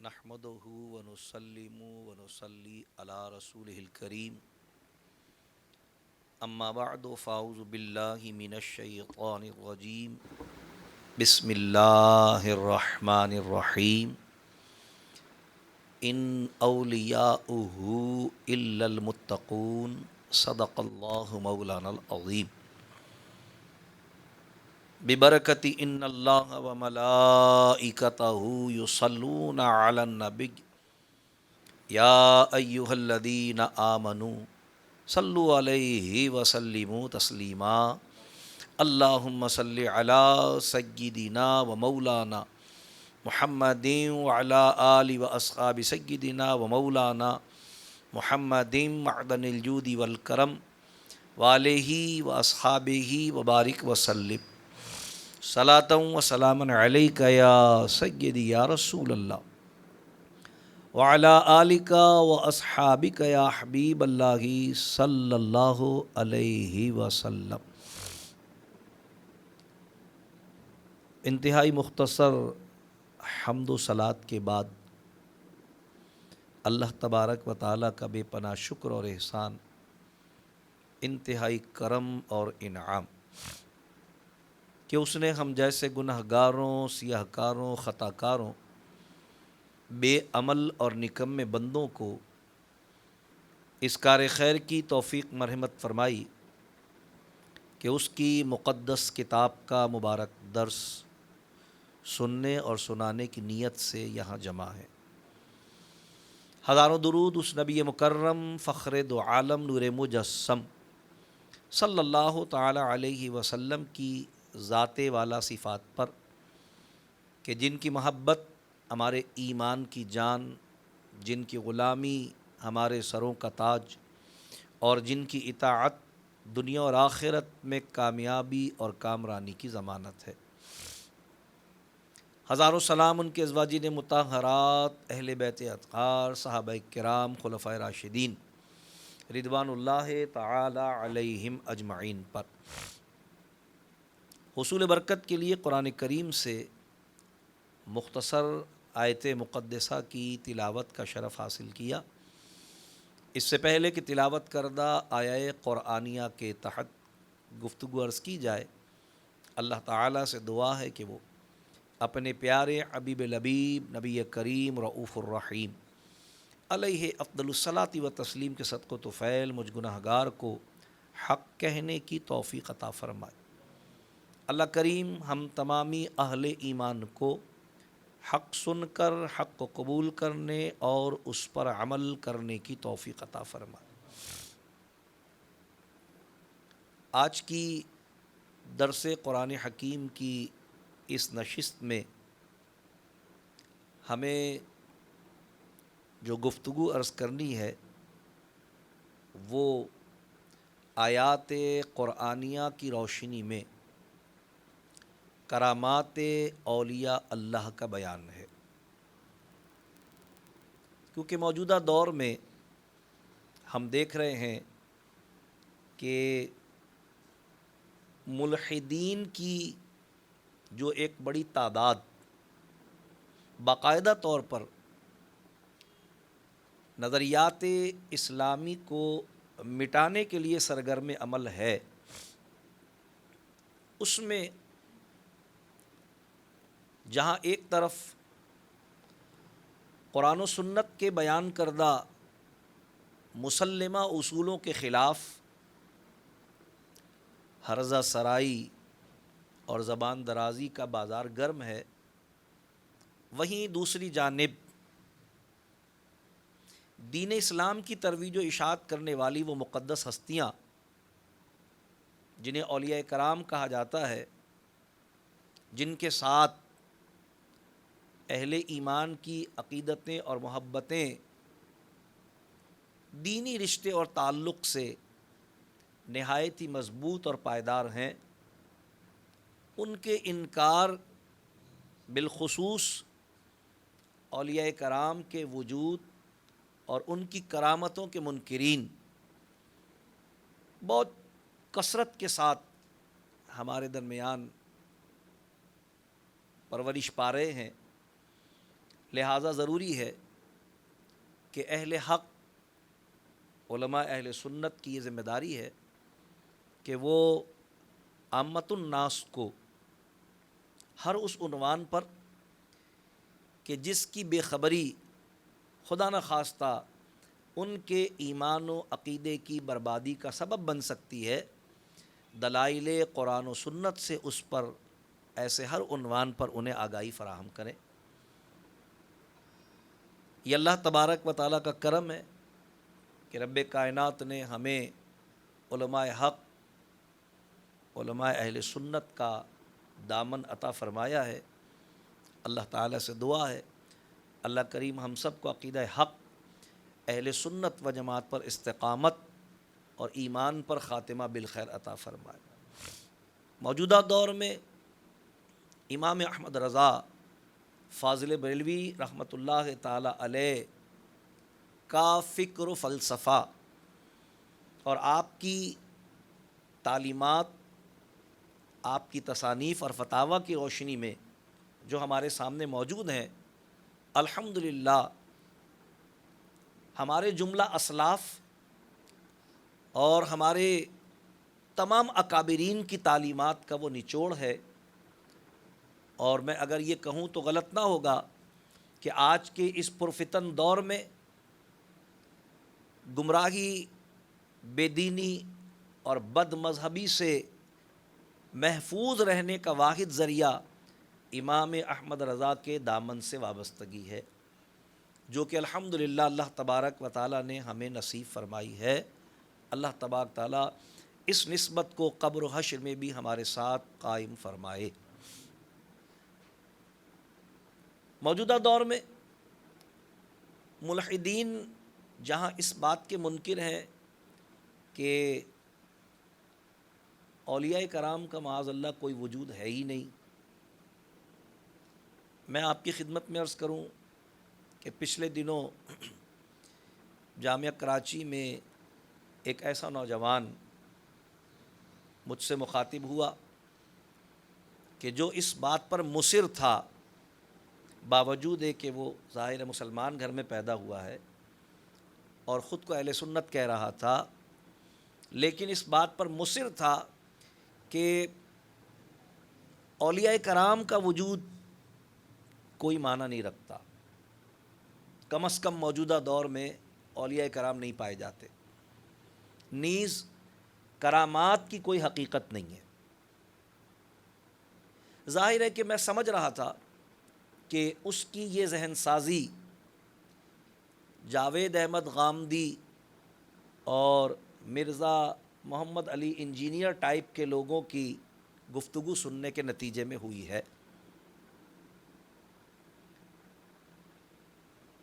نحمده ونسلم ونصلي على رسوله الكريم اما بعد فاعوذ بالله من الشيطان الرجيم بسم الله الرحمن الرحيم ان اولیاؤه الا المتقون صدق الله مولانا العظيم ببرکت ان اللہ وملائکتہ یصلون علی النبی یا ایہا الذین آمنوا صلوا علیہ وسلموا تسلیما اللہم صل علی سیدنا و مولانا محمد وعلی آل و اصحاب سیدنا و مولانا محمد معدن الجود والکرم وعلیہ و اصحابہ وبارک وسلم صلاۃ و سلام علیک یا سیدی یا رسول اللہ وعلی آلک و اصحابک یا حبیب اللہ صلی اللہ علیہ وسلم۔ انتہائی مختصر حمد و صلات کے بعد اللہ تبارک و تعالیٰ کا بے پناہ شکر اور احسان، انتہائی کرم اور انعام کہ اس نے ہم جیسے گناہ گاروں، سیاہ کاروں، خطا کاروں، بے عمل اور نکمے بندوں کو اس کار خیر کی توفیق مرحمت فرمائی کہ اس کی مقدس کتاب کا مبارک درس سننے اور سنانے کی نیت سے یہاں جمع ہے۔ ہزاروں درود اس نبی مکرم فخر دو عالم نور مجسم صلی اللہ تعالی علیہ وسلم کی ذات والا صفات پر کہ جن کی محبت ہمارے ایمان کی جان، جن کی غلامی ہمارے سروں کا تاج، اور جن کی اطاعت دنیا اور آخرت میں کامیابی اور کامرانی کی ضمانت ہے۔ ہزاروں سلام ان کے ازواجین مطہرات، اہل بیت اطہار، صحابہ کرام، خلفائے راشدین رضوان اللہ تعالی علیہم اجمعین پر۔ حصول برکت کے لیے قرآن کریم سے مختصر آیت مقدسہ کی تلاوت کا شرف حاصل کیا۔ اس سے پہلے کہ تلاوت کردہ آیہ قرآنیہ کے تحت گفتگو عرض کی جائے، اللہ تعالیٰ سے دعا ہے کہ وہ اپنے پیارے حبیب لبیب نبی کریم رؤوف الرحیم علیہ افضل الصلاۃ و تسلیم کے صدقہ و طفیل مجھ گناہ گار کو حق کہنے کی توفیق عطا فرمائے۔ اللہ کریم ہم تمامی اہل ایمان کو حق سن کر حق کو قبول کرنے اور اس پر عمل کرنے کی توفیق عطا فرمائے۔ آج کی درس قرآن حکیم کی اس نشست میں ہمیں جو گفتگو عرض کرنی ہے وہ آیات قرآنیہ کی روشنی میں کرامات اولیاء اللہ کا بیان ہے، کیونکہ موجودہ دور میں ہم دیکھ رہے ہیں کہ ملحدین کی جو ایک بڑی تعداد باقاعدہ طور پر نظریات اسلامی کو مٹانے کے لیے سرگرم عمل ہے، اس میں جہاں ایک طرف قرآن و سنت کے بیان کردہ مسلمہ اصولوں کے خلاف ہرزہ سرائی اور زبان درازی کا بازار گرم ہے، وہیں دوسری جانب دین اسلام کی ترویج و اشاعت کرنے والی وہ مقدس ہستیاں جنہیں اولیاء کرام کہا جاتا ہے، جن کے ساتھ اہل ایمان کی عقیدتیں اور محبتیں دینی رشتے اور تعلق سے نہایت ہی مضبوط اور پائیدار ہیں، ان کے انکار بالخصوص اولیاء کرام کے وجود اور ان کی کرامتوں کے منکرین بہت کثرت کے ساتھ ہمارے درمیان پرورش پا رہے ہیں، لہٰذا ضروری ہے کہ اہل حق علماء اہل سنت کی یہ ذمہ داری ہے کہ وہ عامۃ الناس کو ہر اس عنوان پر کہ جس کی بے خبری خدا نخواستہ ان کے ایمان و عقیدے کی بربادی کا سبب بن سکتی ہے، دلائل قرآن و سنت سے اس پر ایسے ہر عنوان پر انہیں آگاہی فراہم کریں۔ یہ اللہ تبارک و تعالیٰ کا کرم ہے کہ رب کائنات نے ہمیں علماء حق، علماء اہل سنت کا دامن عطا فرمایا ہے۔ اللہ تعالیٰ سے دعا ہے اللہ کریم ہم سب کو عقیدہ حق، اہل سنت و جماعت پر استقامت اور ایمان پر خاتمہ بالخیر عطا فرمائے۔ موجودہ دور میں امام احمد رضا فاضل بریلوی رحمۃ اللہ تعالی علیہ کا فکر و فلسفہ اور آپ کی تعلیمات، آپ کی تصانیف اور فتاویٰ کی روشنی میں جو ہمارے سامنے موجود ہیں، الحمدللہ ہمارے جملہ اسلاف اور ہمارے تمام اکابرین کی تعلیمات کا وہ نچوڑ ہے۔ اور میں اگر یہ کہوں تو غلط نہ ہوگا کہ آج کے اس پرفتن دور میں گمراہی، بے دینی اور بد مذہبی سے محفوظ رہنے کا واحد ذریعہ امام احمد رضا کے دامن سے وابستگی ہے، جو کہ الحمدللہ اللہ تبارک و تعالیٰ نے ہمیں نصیب فرمائی ہے۔ اللہ تبارک تعالیٰ اس نسبت کو قبر و حشر میں بھی ہمارے ساتھ قائم فرمائے۔ موجودہ دور میں ملحدین جہاں اس بات کے منکر ہیں کہ اولیاء کرام کا معاذ اللہ کوئی وجود ہے ہی نہیں، میں آپ کی خدمت میں عرض کروں کہ پچھلے دنوں جامعہ کراچی میں ایک ایسا نوجوان مجھ سے مخاطب ہوا کہ جو اس بات پر مصر تھا، باوجود ہے کہ وہ ظاہر مسلمان گھر میں پیدا ہوا ہے اور خود کو اہل سنت کہہ رہا تھا، لیکن اس بات پر مصر تھا کہ اولیاء کرام کا وجود کوئی معنی نہیں رکھتا، کم از کم موجودہ دور میں اولیاء کرام نہیں پائے جاتے، نیز کرامات کی کوئی حقیقت نہیں ہے۔ ظاہر ہے کہ میں سمجھ رہا تھا کہ اس کی یہ ذہن سازی جاوید احمد غامدی اور مرزا محمد علی انجینئر ٹائپ کے لوگوں کی گفتگو سننے کے نتیجے میں ہوئی ہے۔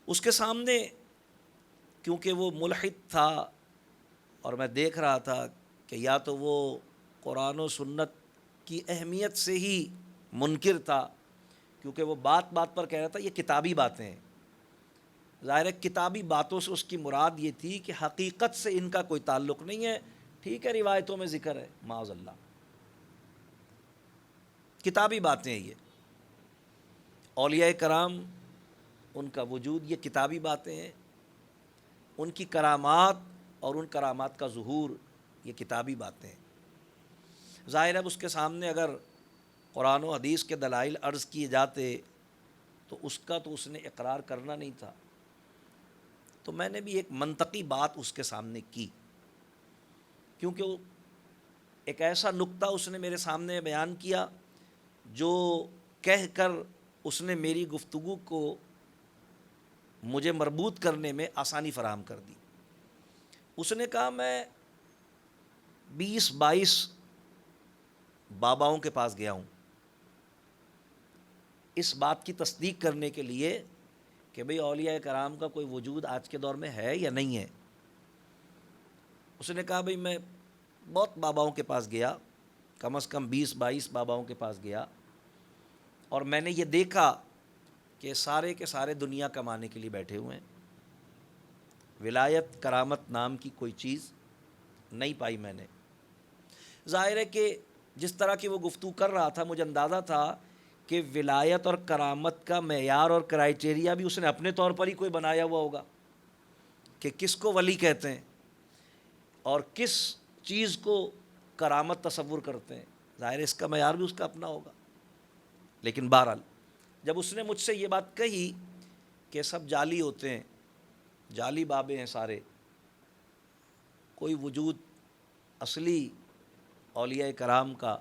اس کے سامنے کیونکہ وہ ملحد تھا اور میں دیکھ رہا تھا کہ یا تو وہ قرآن و سنت کی اہمیت سے ہی منکر تھا، کیونکہ وہ بات بات پر کہہ رہا تھا یہ کتابی باتیں ہیں۔ ظاہر ہے کتابی باتوں سے اس کی مراد یہ تھی کہ حقیقت سے ان کا کوئی تعلق نہیں ہے، ٹھیک ہے روایتوں میں ذکر ہے، معاذ اللہ کتابی باتیں ہیں یہ۔ اولیاء کرام ان کا وجود یہ کتابی باتیں ہیں، ان کی کرامات اور ان کرامات کا ظہور یہ کتابی باتیں ہیں۔ ظاہر ہے اس کے سامنے اگر قرآن و حدیث کے دلائل عرض کیے جاتے تو اس کا تو اس نے اقرار کرنا نہیں تھا، تو میں نے بھی ایک منطقی بات اس کے سامنے کی، کیونکہ وہ ایک ایسا نقطہ اس نے میرے سامنے بیان کیا جو کہہ کر اس نے میری گفتگو کو مجھے مربوط کرنے میں آسانی فراہم کر دی۔ اس نے کہا میں 20-22 باباؤں کے پاس گیا ہوں اس بات کی تصدیق کرنے کے لیے کہ بھئی اولیاء کرام کا کوئی وجود آج کے دور میں ہے یا نہیں ہے۔ اس نے کہا بھئی میں بہت باباؤں کے پاس گیا، کم از کم 20-22 باباؤں کے پاس گیا، اور میں نے یہ دیکھا کہ سارے کے سارے دنیا کمانے کے لیے بیٹھے ہوئے ہیں، ولایت کرامت نام کی کوئی چیز نہیں پائی میں نے۔ ظاہر ہے کہ جس طرح کی وہ گفتگو کر رہا تھا مجھے اندازہ تھا کہ ولایت اور کرامت کا معیار اور کرائیٹیریا بھی اس نے اپنے طور پر ہی کوئی بنایا ہوا ہوگا کہ کس کو ولی کہتے ہیں اور کس چیز کو کرامت تصور کرتے ہیں. ظاہر ہے اس کا معیار بھی اس کا اپنا ہوگا. لیکن بہرحال جب اس نے مجھ سے یہ بات کہی کہ سب جعلی ہوتے ہیں، جعلی بابے ہیں سارے، کوئی وجود اصلی اولیاء کرام کا،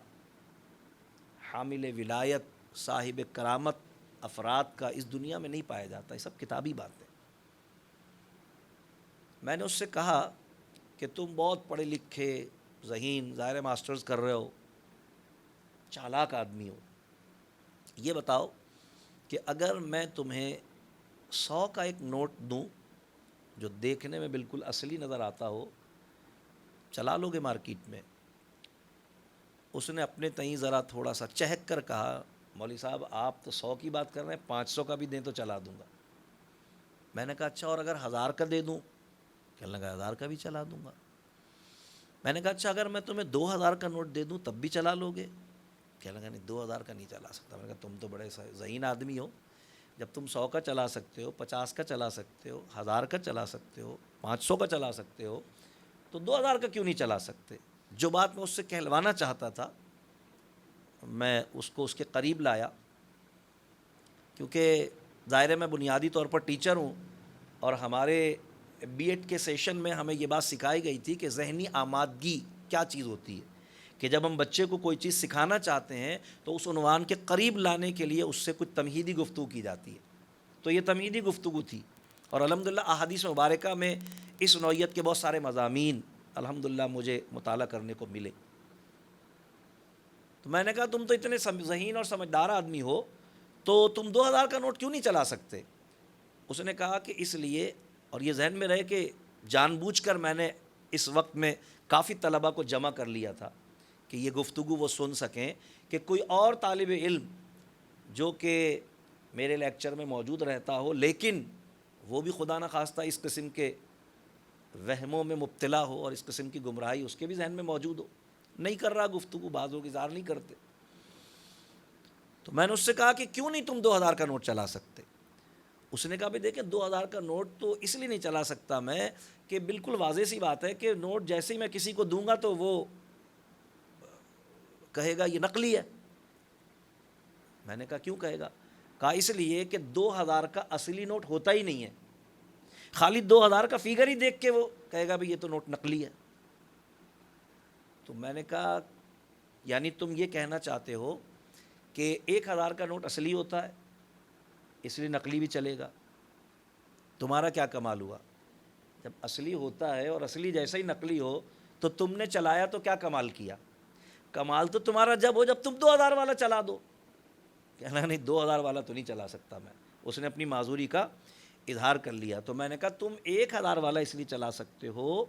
حامل ولایت، صاحب کرامت افراد کا اس دنیا میں نہیں پایا جاتا، یہ سب کتابی باتیں. میں نے اس سے کہا کہ تم بہت پڑھے لکھے، ذہین، ظاہر ماسٹرز کر رہے ہو، چالاک آدمی ہو، یہ بتاؤ کہ اگر میں تمہیں 100 کا ایک نوٹ دوں جو دیکھنے میں بالکل اصلی نظر آتا ہو، چلا لو گے مارکیٹ میں؟ اس نے اپنے تئیں ذرا تھوڑا سا چہک کر کہا، مولوی صاحب آپ تو 100 کی بات کر رہے ہیں، 500 کا بھی دیں تو چلا دوں گا. میں نے کہا اچھا اور اگر 1000 کا دے دوں؟ کہنے لگا 1000 کا بھی چلا دوں گا. میں نے کہا اچھا اگر میں تمہیں 2000 کا نوٹ دے دوں تب بھی چلا لو گے؟ کہنے لگا نہیں 2000 کا نہیں چلا سکتا. میں نے کہا تم تو بڑے ذہین آدمی ہو، جب تم 100 کا چلا سکتے ہو، 50 کا چلا سکتے ہو، 1000 کا چلا سکتے ہو، 500 کا چلا سکتے ہو، تو 2000 کا کیوں نہیں چلا سکتے؟ جو بات میں اس سے کہلوانا چاہتا تھا میں اس کو اس کے قریب لایا، کیونکہ ظاہر ہے میں بنیادی طور پر ٹیچر ہوں اور ہمارے بی ایڈ کے سیشن میں ہمیں یہ بات سکھائی گئی تھی کہ ذہنی آمادگی کیا چیز ہوتی ہے، کہ جب ہم بچے کو کوئی چیز سکھانا چاہتے ہیں تو اس عنوان کے قریب لانے کے لیے اس سے کچھ تمہیدی گفتگو کی جاتی ہے. تو یہ تمہیدی گفتگو تھی اور الحمدللہ احادیث مبارکہ میں اس نوعیت کے بہت سارے مضامین الحمدللہ مجھے مطالعہ کرنے کو ملے. تو میں نے کہا تم تو اتنے ذہین اور سمجھدار آدمی ہو تو تم 2000 کا نوٹ کیوں نہیں چلا سکتے؟ اس نے کہا کہ اس لیے، اور یہ ذہن میں رہے کہ جان بوجھ کر میں نے اس وقت میں کافی طلبہ کو جمع کر لیا تھا کہ یہ گفتگو وہ سن سکیں، کہ کوئی اور طالب علم جو کہ میرے لیکچر میں موجود رہتا ہو لیکن وہ بھی خدا نخواستہ اس قسم کے وہموں میں مبتلا ہو اور اس قسم کی گمراہی اس کے بھی ذہن میں موجود ہو، نہیں کر رہا گفتگو، بعض لوگ اظہار نہیں کرتے. تو میں نے اس سے کہا کہ کیوں نہیں تم 2000 کا نوٹ چلا سکتے؟ اس نے کہا بھی دیکھیں 2000 کا نوٹ تو اس لیے نہیں چلا سکتا میں کہ بالکل واضح سی بات ہے کہ نوٹ جیسے ہی میں کسی کو دوں گا تو وہ کہے گا یہ نقلی ہے. میں نے کہا کیوں کہے گا؟ کہا اس لیے کہ 2000 کا اصلی نوٹ ہوتا ہی نہیں ہے، خالی 2000 کا فیگر ہی دیکھ کے وہ کہے گا بھی یہ تو نوٹ نقلی ہے. تو میں نے کہا یعنی تم یہ کہنا چاہتے ہو کہ 1000 کا نوٹ اصلی ہوتا ہے اس لیے نقلی بھی چلے گا؟ تمہارا کیا کمال ہوا؟ جب اصلی ہوتا ہے اور اصلی جیسا ہی نقلی ہو تو تم نے چلایا تو کیا کمال کیا؟ کمال تو تمہارا جب ہو جب تم 2000 والا چلا دو. کہنا نہیں 2000 والا تو نہیں چلا سکتا میں. اس نے اپنی معذوری کا اظہار کر لیا. تو میں نے کہا تم 1000 والا اس لیے چلا سکتے ہو،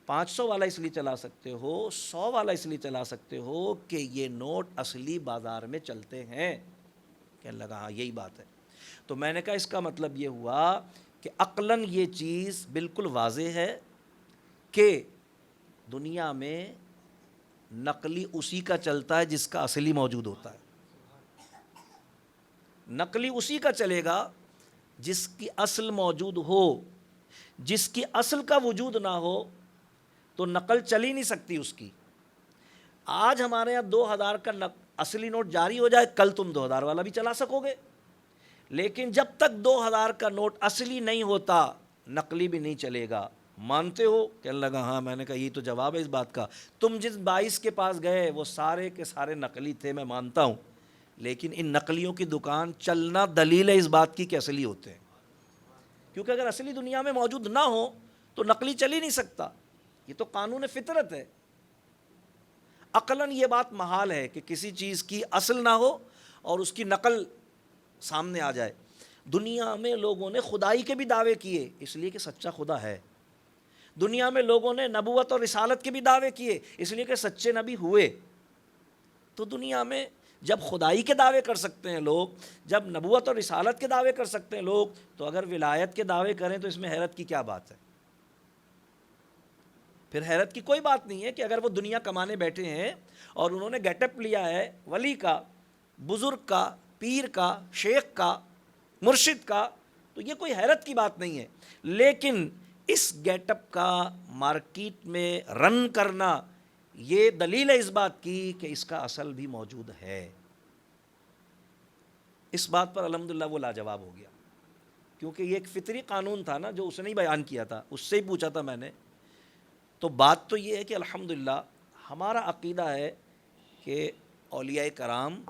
500 والا اس لیے چلا سکتے ہو، 100 والا اس لیے چلا سکتے ہو کہ یہ نوٹ اصلی بازار میں چلتے ہیں. کہنے لگا ہاں یہی بات ہے. تو میں نے کہا اس کا مطلب یہ ہوا کہ عقلاً یہ چیز بالکل واضح ہے کہ دنیا میں نقلی اسی کا چلتا ہے جس کا اصلی موجود ہوتا ہے. نقلی اسی کا چلے گا جس کی اصل موجود ہو. جس کی اصل کا وجود نہ ہو تو نقل چل ہی نہیں سکتی اس کی. آج ہمارے یہاں 2000 کا اصلی نوٹ جاری ہو جائے، کل تم 2000 والا بھی چلا سکو گے، لیکن جب تک 2000 کا نوٹ اصلی نہیں ہوتا نقلی بھی نہیں چلے گا. مانتے ہو؟ کہنے لگا ہاں. میں نے کہا یہ تو جواب ہے اس بات کا. تم جس 22 کے پاس گئے وہ سارے کے سارے نقلی تھے، میں مانتا ہوں، لیکن ان نقلیوں کی دکان چلنا دلیل ہے اس بات کی کہ اصلی ہوتے ہیں. کیونکہ اگر اصلی دنیا میں موجود نہ ہو تو نقلی چل ہی نہیں سکتا. یہ تو قانون فطرت ہے. عقلاً یہ بات محال ہے کہ کسی چیز کی اصل نہ ہو اور اس کی نقل سامنے آ جائے. دنیا میں لوگوں نے خدائی کے بھی دعوے کیے اس لیے کہ سچا خدا ہے. دنیا میں لوگوں نے نبوت اور رسالت کے بھی دعوے کیے اس لیے کہ سچے نبی ہوئے. تو دنیا میں جب خدائی کے دعوے کر سکتے ہیں لوگ، جب نبوت اور رسالت کے دعوے کر سکتے ہیں لوگ، تو اگر ولایت کے دعوے کریں تو اس میں حیرت کی کیا بات ہے؟ پھر حیرت کی کوئی بات نہیں ہے کہ اگر وہ دنیا کمانے بیٹھے ہیں اور انہوں نے گیٹ اپ لیا ہے ولی کا بزرگ کا، پیر کا، شیخ کا، مرشد کا، تو یہ کوئی حیرت کی بات نہیں ہے، لیکن اس گیٹ اپ کا مارکیٹ میں رن کرنا یہ دلیل ہے اس بات کی کہ اس کا اصل بھی موجود ہے۔ اس بات پر الحمدللہ وہ لاجواب ہو گیا، کیونکہ یہ ایک فطری قانون تھا نا جو اس نے ہی بیان کیا تھا، اس سے ہی پوچھا تھا میں نے۔ تو بات تو یہ ہے کہ الحمدللہ ہمارا عقیدہ ہے کہ اولیاء کرام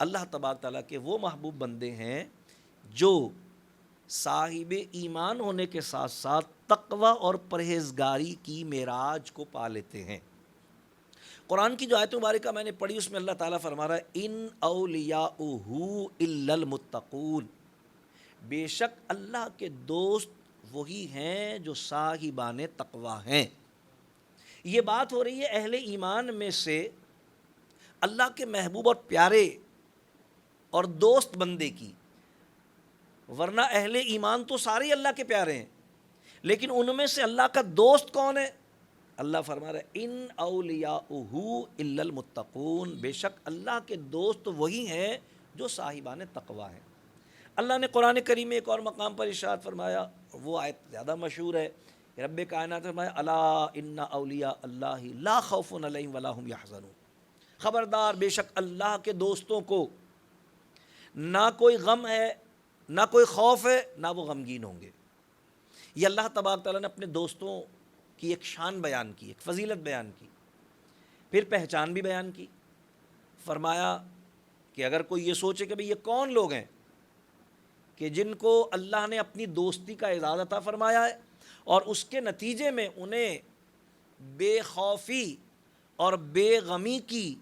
اللہ تبارک تعالیٰ کے وہ محبوب بندے ہیں جو صاحب ایمان ہونے کے ساتھ ساتھ تقوی اور پرہیزگاری کی معراج کو پا لیتے ہیں۔ قرآن کی جو آیت مبارکہ میں نے پڑھی اس میں اللہ تعالیٰ فرما رہا ہے ان اولیاؤہ الا المتقون، بے شک اللہ کے دوست وہی ہیں جو صاحبان تقوی ہیں۔ یہ بات ہو رہی ہے اہل ایمان میں سے اللہ کے محبوب اور پیارے اور دوست بندے کی، ورنہ اہل ایمان تو سارے اللہ کے پیارے ہیں، لیکن ان میں سے اللہ کا دوست کون ہے؟ اللہ فرما رہا ہے ان اولیاؤہ الا المتقون، بے شک اللہ کے دوست وہی ہیں جو صاحبان تقوی ہیں۔ اللہ نے قرآن کریم میں ایک اور مقام پر ارشاد فرمایا، وہ آیت زیادہ مشہور ہے، رب کائنات فرمایا الا ان اولیاء اللہ لا خوف علیہم ولا هم یحزنون، خبردار بے شک اللہ کے دوستوں کو نہ کوئی غم ہے، نہ کوئی خوف ہے، نہ وہ غمگین ہوں گے۔ یہ اللہ تبارک تعالیٰ نے اپنے دوستوں کی ایک شان بیان کی، ایک فضیلت بیان کی، پھر پہچان بھی بیان کی۔ فرمایا کہ اگر کوئی یہ سوچے کہ بھئی یہ کون لوگ ہیں کہ جن کو اللہ نے اپنی دوستی کا اعزاز عطا فرمایا ہے اور اس کے نتیجے میں انہیں بے خوفی اور بے غمی کی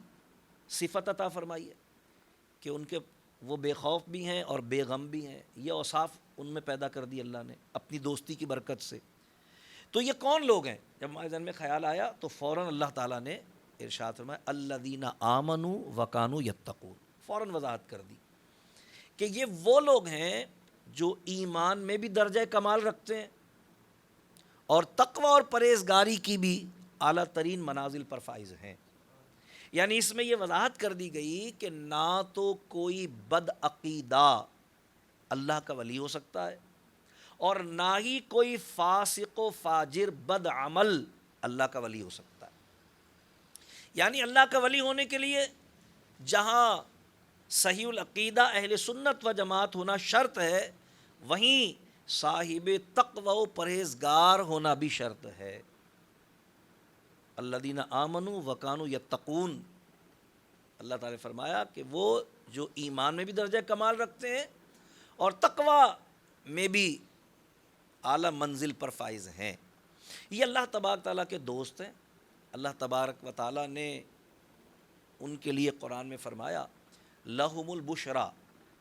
صفت عطا فرمائی ہے کہ ان کے وہ بے خوف بھی ہیں اور بے غم بھی ہیں، یہ اوصاف ان میں پیدا کر دی اللہ نے اپنی دوستی کی برکت سے۔ تو یہ کون لوگ ہیں؟ جب ہمارے ذہن میں خیال آیا تو فوراً اللہ تعالیٰ نے ارشاد فرمایا الذین آمنوا وکانوا یتقون، فوراً وضاحت کر دی کہ یہ وہ لوگ ہیں جو ایمان میں بھی درجہ کمال رکھتے ہیں اور تقوی اور پرہیزگاری کی بھی اعلیٰ ترین منازل پر فائز ہیں۔ یعنی اس میں یہ وضاحت کر دی گئی کہ نہ تو کوئی بد عقیدہ اللہ کا ولی ہو سکتا ہے اور نہ ہی کوئی فاسق و فاجر بد عمل اللہ کا ولی ہو سکتا ہے۔ یعنی اللہ کا ولی ہونے کے لیے جہاں صحیح العقیدہ اہل سنت و جماعت ہونا شرط ہے، وہیں صاحب تقوی و پرہیزگار ہونا بھی شرط ہے۔ الذین آمنوا وکانوا یتقون، اللہ تعالیٰ نے فرمایا کہ وہ جو ایمان میں بھی درجہ کمال رکھتے ہیں اور تقوی میں بھی اعلیٰ منزل پر فائز ہیں، یہ اللہ تبارک تعالیٰ کے دوست ہیں۔ اللہ تبارک و تعالیٰ نے ان کے لیے قرآن میں فرمایا لہم البشریٰ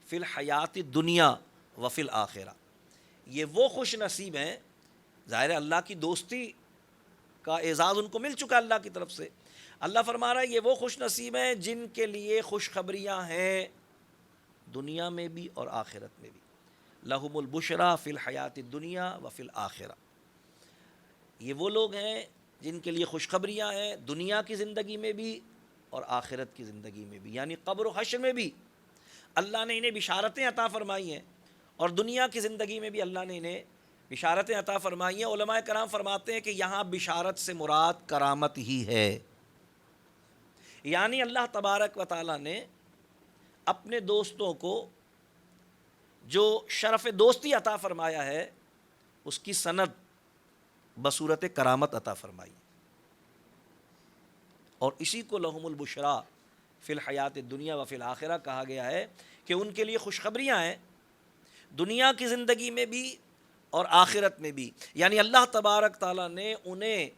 فی الحیات الدنیا وفی الآخرہ، یہ وہ خوش نصیب ہیں، ظاہر ہے اللہ کی دوستی کا اعزاز ان کو مل چکا اللہ کی طرف سے۔ اللہ فرما رہا ہے یہ وہ خوش نصیب ہیں جن کے لیے خوشخبریاں ہیں دنیا میں بھی اور آخرت میں بھی۔ لہم البشریٰ فی الحیات الدنیا وفی الآخرہ، یہ وہ لوگ ہیں جن کے لیے خوشخبریاں ہیں دنیا کی زندگی میں بھی اور آخرت کی زندگی میں بھی، یعنی قبر و حشر میں بھی اللہ نے انہیں بشارتیں عطا فرمائی ہیں اور دنیا کی زندگی میں بھی اللہ نے انہیں بشارتیں عطا فرمائی ہیں۔ علماء کرام فرماتے ہیں کہ یہاں بشارت سے مراد کرامت ہی ہے، یعنی اللہ تبارک و تعالیٰ نے اپنے دوستوں کو جو شرف دوستی عطا فرمایا ہے اس کی سند بصورت کرامت عطا فرمائی، اور اسی کو لہم البشریٰ فی الحیات الدنیا و فی الآخرہ کہا گیا ہے کہ ان کے لیے خوشخبریاں ہیں دنیا کی زندگی میں بھی اور آخرت میں بھی۔ یعنی اللہ تبارک تعالیٰ نے انہیں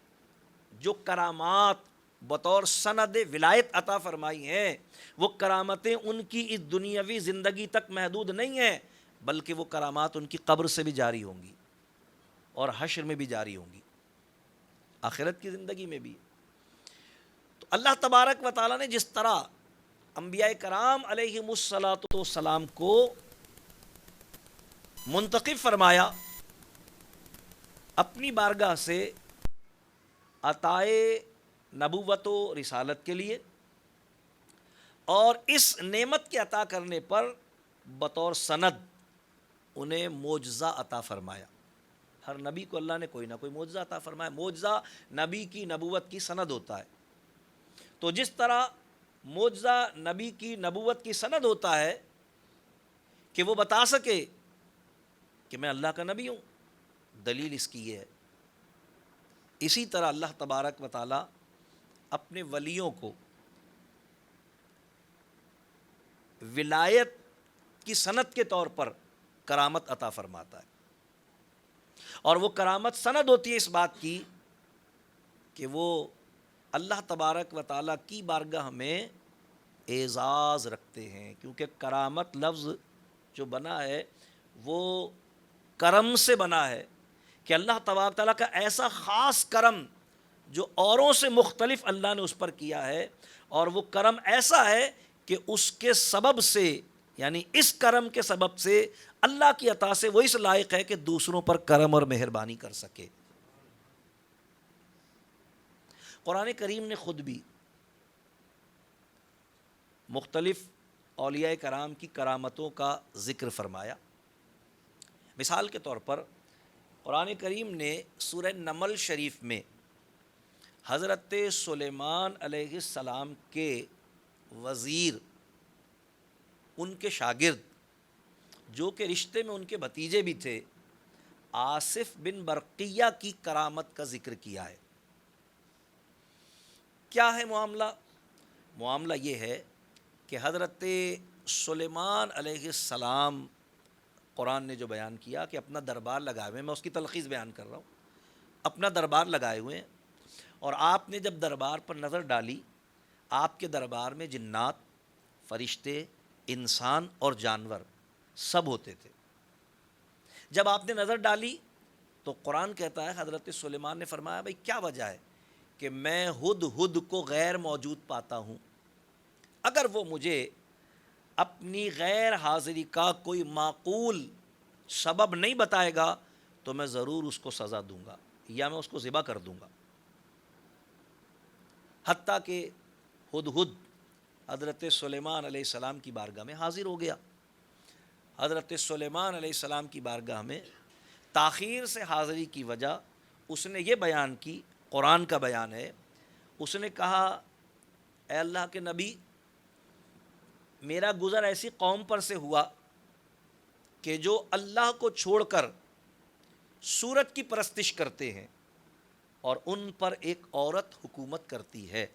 جو کرامات بطور سند ولایت عطا فرمائی ہیں، وہ کرامتیں ان کی اس دنیاوی زندگی تک محدود نہیں ہیں، بلکہ وہ کرامات ان کی قبر سے بھی جاری ہوں گی اور حشر میں بھی جاری ہوں گی، آخرت کی زندگی میں بھی۔ تو اللہ تبارک و تعالیٰ نے جس طرح انبیاء کرام علیہم الصلاۃ والسلام کو منتخب فرمایا اپنی بارگاہ سے عطائے نبوت و رسالت کے لیے، اور اس نعمت کے عطا کرنے پر بطور سند انہیں معجزہ عطا فرمایا. ہر نبی کو اللہ نے کوئی نہ کوئی معجزہ عطا فرمایا. معجزہ نبی کی نبوت کی سند ہوتا ہے. تو جس طرح معجزہ نبی کی نبوت کی سند ہوتا ہے کہ وہ بتا سکے کہ میں اللہ کا نبی ہوں، دلیل اس کی یہ ہے. اسی طرح اللہ تبارک و تعالی اپنے ولیوں کو ولایت کی سند کے طور پر کرامت عطا فرماتا ہے. اور وہ کرامت سند ہوتی ہے اس بات کی کہ وہ اللہ تبارک و تعالیٰ کی بارگاہ میں اعزاز رکھتے ہیں. کیونکہ کرامت لفظ جو بنا ہے وہ کرم سے بنا ہے کہ اللہ تبارک تعالیٰ کا ایسا خاص کرم جو اوروں سے مختلف اللہ نے اس پر کیا ہے، اور وہ کرم ایسا ہے کہ اس کے سبب سے، یعنی اس کرم کے سبب سے اللہ کی عطا سے وہ اس لائق ہے کہ دوسروں پر کرم اور مہربانی کر سکے. قرآن کریم نے خود بھی مختلف اولیاء کرام کی کرامتوں کا ذکر فرمایا. مثال کے طور پر قرآن کریم نے سورہ نمل شریف میں حضرت سلیمان علیہ السلام کے وزیر، ان کے شاگرد جو کہ رشتے میں ان کے بھتیجے بھی تھے، آصف بن برقیہ کی کرامت کا ذکر کیا ہے. کیا ہے معاملہ؟ معاملہ یہ ہے کہ حضرت سلیمان علیہ السلام، قرآن نے جو بیان کیا کہ اپنا دربار لگائے ہوئے ہیں، میں اس کی تلخیص بیان کر رہا ہوں، اپنا دربار لگائے ہوئے ہیں. اور آپ نے جب دربار پر نظر ڈالی، آپ کے دربار میں جنات، فرشتے، انسان اور جانور سب ہوتے تھے. جب آپ نے نظر ڈالی تو قرآن کہتا ہے حضرت سلیمان نے فرمایا بھائی کیا وجہ ہے کہ میں ہدہد کو غیر موجود پاتا ہوں، اگر وہ مجھے اپنی غیر حاضری کا کوئی معقول سبب نہیں بتائے گا تو میں ضرور اس کو سزا دوں گا یا میں اس کو ذبح کر دوں گا. حتیٰ کہ ہدہد حضرت سلیمان علیہ السلام کی بارگاہ میں حاضر ہو گیا. حضرت سلیمان علیہ السلام کی بارگاہ میں تاخیر سے حاضری کی وجہ اس نے یہ بیان کی، قرآن کا بیان ہے، اس نے کہا اے اللہ کے نبی، میرا گزر ایسی قوم پر سے ہوا کہ جو اللہ کو چھوڑ کر سورج کی پرستش کرتے ہیں اور ان پر ایک عورت حکومت کرتی ہے.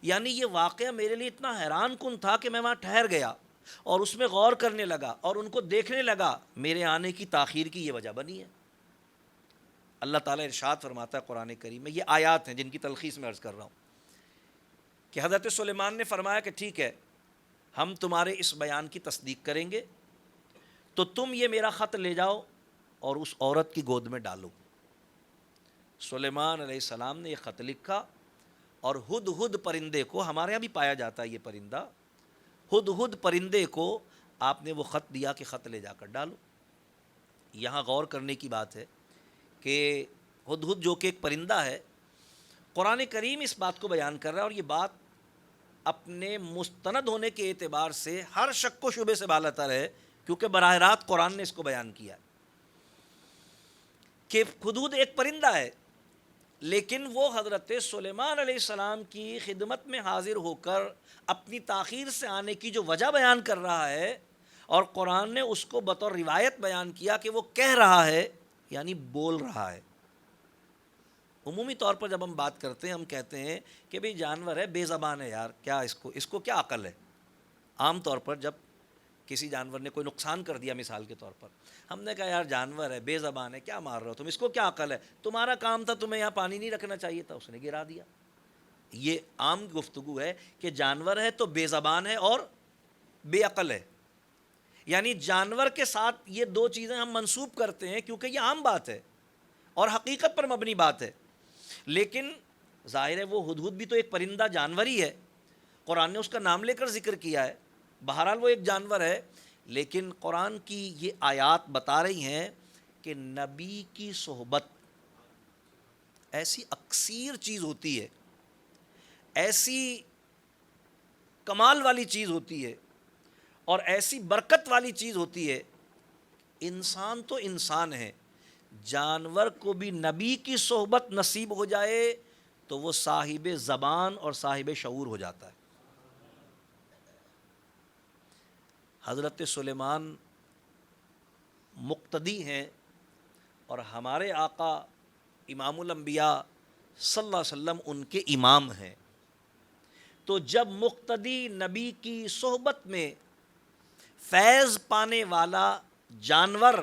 یعنی یہ واقعہ میرے لیے اتنا حیران کن تھا کہ میں وہاں ٹھہر گیا اور اس میں غور کرنے لگا اور ان کو دیکھنے لگا. میرے آنے کی تاخیر کی یہ وجہ بنی ہے. اللہ تعالیٰ ارشاد فرماتا ہے قرآن کریم میں، یہ آیات ہیں جن کی تلخیص میں عرض کر رہا ہوں، کہ حضرت سلیمان نے فرمایا کہ ٹھیک ہے، ہم تمہارے اس بیان کی تصدیق کریں گے، تو تم یہ میرا خط لے جاؤ اور اس عورت کی گود میں ڈالو. سلیمان علیہ السلام نے یہ خط لکھا اور ہدہد پرندے کو، ہمارے یہاں بھی پایا جاتا ہے یہ پرندہ، ہدہد پرندے کو آپ نے وہ خط دیا کہ خط لے جا کر ڈالو. یہاں غور کرنے کی بات ہے کہ ہدہد جو کہ ایک پرندہ ہے، قرآن کریم اس بات کو بیان کر رہا ہے، اور یہ بات اپنے مستند ہونے کے اعتبار سے ہر شک و شبے سے بالاتر ہے، کیونکہ براہ راست قرآن نے اس کو بیان کیا ہے کہ ہدہد ایک پرندہ ہے، لیکن وہ حضرت سلیمان علیہ السلام کی خدمت میں حاضر ہو کر اپنی تاخیر سے آنے کی جو وجہ بیان کر رہا ہے، اور قرآن نے اس کو بطور روایت بیان کیا کہ وہ کہہ رہا ہے، یعنی بول رہا ہے. عمومی طور پر جب ہم بات کرتے ہیں ہم کہتے ہیں کہ بھئی جانور ہے، بے زبان ہے، یار کیا اس کو کیا عقل ہے. عام طور پر جب کسی جانور نے کوئی نقصان کر دیا، مثال کے طور پر ہم نے کہا یار جانور ہے، بے زبان ہے، کیا مار رہے ہو تم، اس کو کیا عقل ہے، تمہارا کام تھا، تمہیں یہاں پانی نہیں رکھنا چاہیے تھا، اس نے گرا دیا. یہ عام گفتگو ہے کہ جانور ہے تو بے زبان ہے اور بے عقل ہے. یعنی جانور کے ساتھ یہ دو چیزیں ہم منسوب کرتے ہیں کیونکہ یہ عام بات ہے اور حقیقت پر مبنی بات ہے. لیکن ظاہر ہے وہ ہدہد بھی تو ایک پرندہ جانور ہی ہے، قرآن نے اس کا نام لے کر ذکر کیا ہے، بہرحال وہ ایک جانور ہے. لیکن قرآن کی یہ آیات بتا رہی ہیں کہ نبی کی صحبت ایسی اکثیر چیز ہوتی ہے، ایسی کمال والی چیز ہوتی ہے اور ایسی برکت والی چیز ہوتی ہے. انسان تو انسان ہے، جانور کو بھی نبی کی صحبت نصیب ہو جائے تو وہ صاحب زبان اور صاحب شعور ہو جاتا ہے. حضرت سلیمان مقتدی ہیں اور ہمارے آقا امام الانبیاء صلی اللہ علیہ وسلم ان کے امام ہیں. تو جب مقتدی نبی کی صحبت میں فیض پانے والا جانور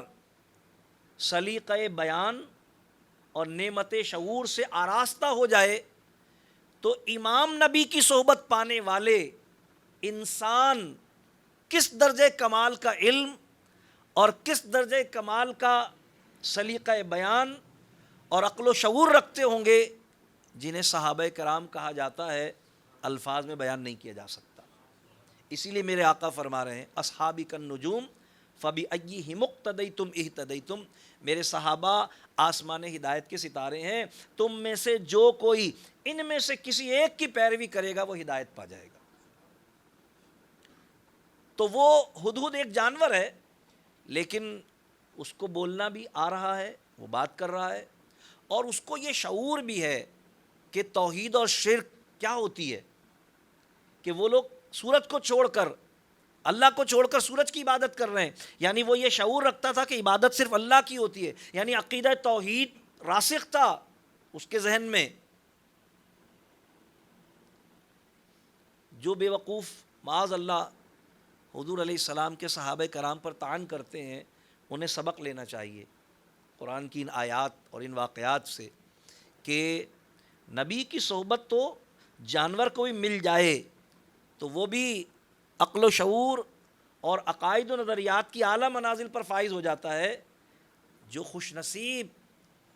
سلیقہ بیان اور نعمت شعور سے آراستہ ہو جائے تو امام نبی کی صحبت پانے والے انسان کس درجے کمال کا علم اور کس درجے کمال کا سلیقہ بیان اور عقل و شعور رکھتے ہوں گے، جنہیں صحابہ کرام کہا جاتا ہے، الفاظ میں بیان نہیں کیا جا سکتا. اسی لیے میرے آقا فرما رہے ہیں اصحابی کالنجوم فبأیہم اقتدیتم اہتدیتم، میرے صحابہ آسمان ہدایت کے ستارے ہیں، تم میں سے جو کوئی ان میں سے کسی ایک کی پیروی کرے گا وہ ہدایت پا جائے گا. تو وہ ہدہد ایک جانور ہے، لیکن اس کو بولنا بھی آ رہا ہے، وہ بات کر رہا ہے، اور اس کو یہ شعور بھی ہے کہ توحید اور شرک کیا ہوتی ہے، کہ وہ لوگ سورج کو چھوڑ کر، اللہ کو چھوڑ کر سورج کی عبادت کر رہے ہیں. یعنی وہ یہ شعور رکھتا تھا کہ عبادت صرف اللہ کی ہوتی ہے، یعنی عقیدہ توحید راسخ تھا اس کے ذہن میں. جو بے وقوف معاذ اللہ حضور علیہ السلام کے صحابہ کرام پر طعن کرتے ہیں، انہیں سبق لینا چاہیے قرآن کی ان آیات اور ان واقعات سے کہ نبی کی صحبت تو جانور کو بھی مل جائے تو وہ بھی عقل و شعور اور عقائد و نظریات کی اعلیٰ منازل پر فائز ہو جاتا ہے. جو خوش نصیب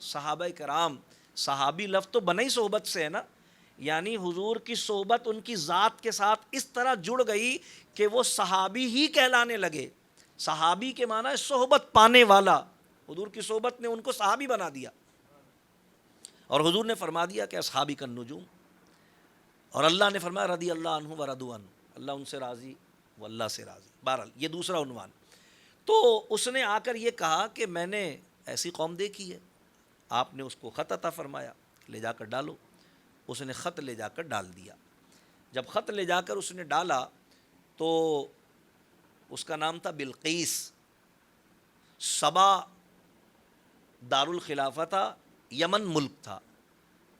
صحابہ کرام، صحابی لفظ تو بنا ہی صحبت سے ہے نا، یعنی حضور کی صحبت ان کی ذات کے ساتھ اس طرح جڑ گئی کہ وہ صحابی ہی کہلانے لگے. صحابی کے معنی ہے صحبت پانے والا، حضور کی صحبت نے ان کو صحابی بنا دیا. اور حضور نے فرما دیا کہ اصحابی کالنجوم، اور اللہ نے فرمایا رضی اللہ عنہ و رضوا عنہ، اللہ ان سے راضی وہ اللہ سے راضی. بہرحال یہ دوسرا عنوان. تو اس نے آ کر یہ کہا کہ میں نے ایسی قوم دیکھی ہے، آپ نے اس کو خط عطا فرمایا لے جا کر ڈالو. اس نے خط لے جا کر ڈال دیا. جب خط لے جا کر اس نے ڈالا تو اس کا نام تھا بلقیس، سبا دارالخلافہ تھا، یمن ملک تھا.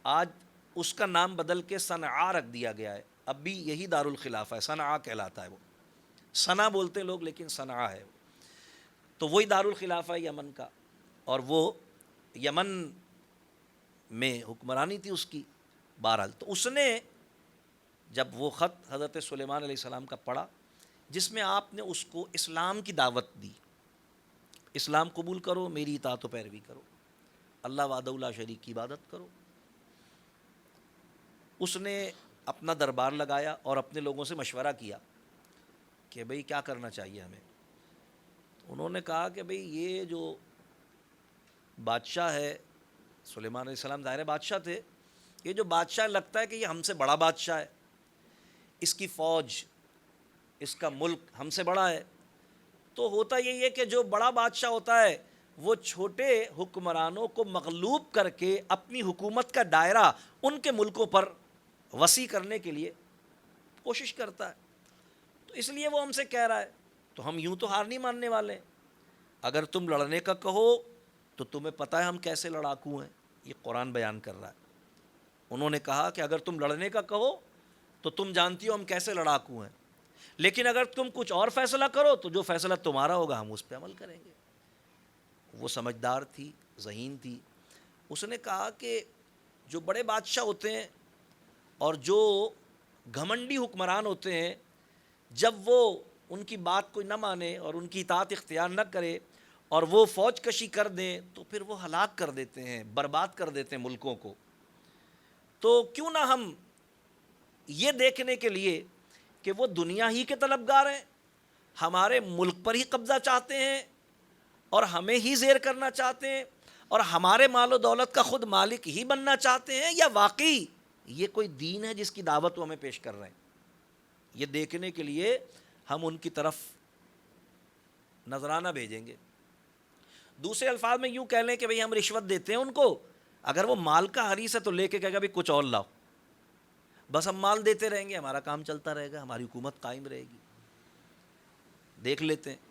آج اس کا نام بدل کے صنعاء رکھ دیا گیا ہے، اب بھی یہی دارالخلافہ ہے، صنعاء کہلاتا ہے. وہ صنع بولتے ہیں لوگ لیکن صنعاء ہے. تو وہی دارالخلافہ ہے یمن کا، اور وہ یمن میں حکمرانی تھی اس کی. بہرحال تو اس نے جب وہ خط حضرت سلیمان علیہ السلام کا پڑھا، جس میں آپ نے اس کو اسلام کی دعوت دی، اسلام قبول کرو، میری اطاعت و پیروی کرو، اللہ وحدہ لا شریک کی عبادت کرو. اس نے اپنا دربار لگایا اور اپنے لوگوں سے مشورہ کیا کہ بھئی کیا کرنا چاہیے ہمیں. تو انہوں نے کہا کہ بھئی یہ جو بادشاہ ہے، سلیمان علیہ السلام ظاہر بادشاہ تھے، یہ جو بادشاہ لگتا ہے کہ یہ ہم سے بڑا بادشاہ ہے، اس کی فوج، اس کا ملک ہم سے بڑا ہے. تو ہوتا یہی ہے کہ جو بڑا بادشاہ ہوتا ہے وہ چھوٹے حکمرانوں کو مغلوب کر کے اپنی حکومت کا دائرہ ان کے ملکوں پر وسیع کرنے کے لیے کوشش کرتا ہے. تو اس لیے وہ ہم سے کہہ رہا ہے، تو ہم یوں تو ہار نہیں ماننے والے ہیں. اگر تم لڑنے کا کہو تو تمہیں پتہ ہے ہم کیسے لڑاکو ہیں، یہ قرآن بیان کر رہا ہے. انہوں نے کہا کہ اگر تم لڑنے کا کہو تو تم جانتی ہو ہم کیسے لڑاکو ہیں، لیکن اگر تم کچھ اور فیصلہ کرو تو جو فیصلہ تمہارا ہوگا ہم اس پہ عمل کریں گے. وہ سمجھدار تھی، ذہین تھی. اس نے کہا کہ جو بڑے بادشاہ ہوتے ہیں اور جو گھمنڈی حکمران ہوتے ہیں، جب وہ ان کی بات کوئی نہ مانے اور ان کی اطاعت اختیار نہ کرے اور وہ فوج کشی کر دیں تو پھر وہ ہلاک کر دیتے ہیں، برباد کر دیتے ہیں ملکوں کو. تو کیوں نہ ہم یہ دیکھنے کے لیے کہ وہ دنیا ہی کے طلبگار ہیں، ہمارے ملک پر ہی قبضہ چاہتے ہیں اور ہمیں ہی زیر کرنا چاہتے ہیں اور ہمارے مال و دولت کا خود مالک ہی بننا چاہتے ہیں، یا واقعی یہ کوئی دین ہے جس کی دعوت وہ ہمیں پیش کر رہے ہیں. یہ دیکھنے کے لیے ہم ان کی طرف نذرانہ بھیجیں گے۔ دوسرے الفاظ میں یوں کہہ لیں کہ بھئی ہم رشوت دیتے ہیں ان کو، اگر وہ مال کا حریص ہے تو لے کے کہے گا بھی کچھ اور لاؤ، بس ہم مال دیتے رہیں گے، ہمارا کام چلتا رہے گا، ہماری حکومت قائم رہے گی، دیکھ لیتے ہیں۔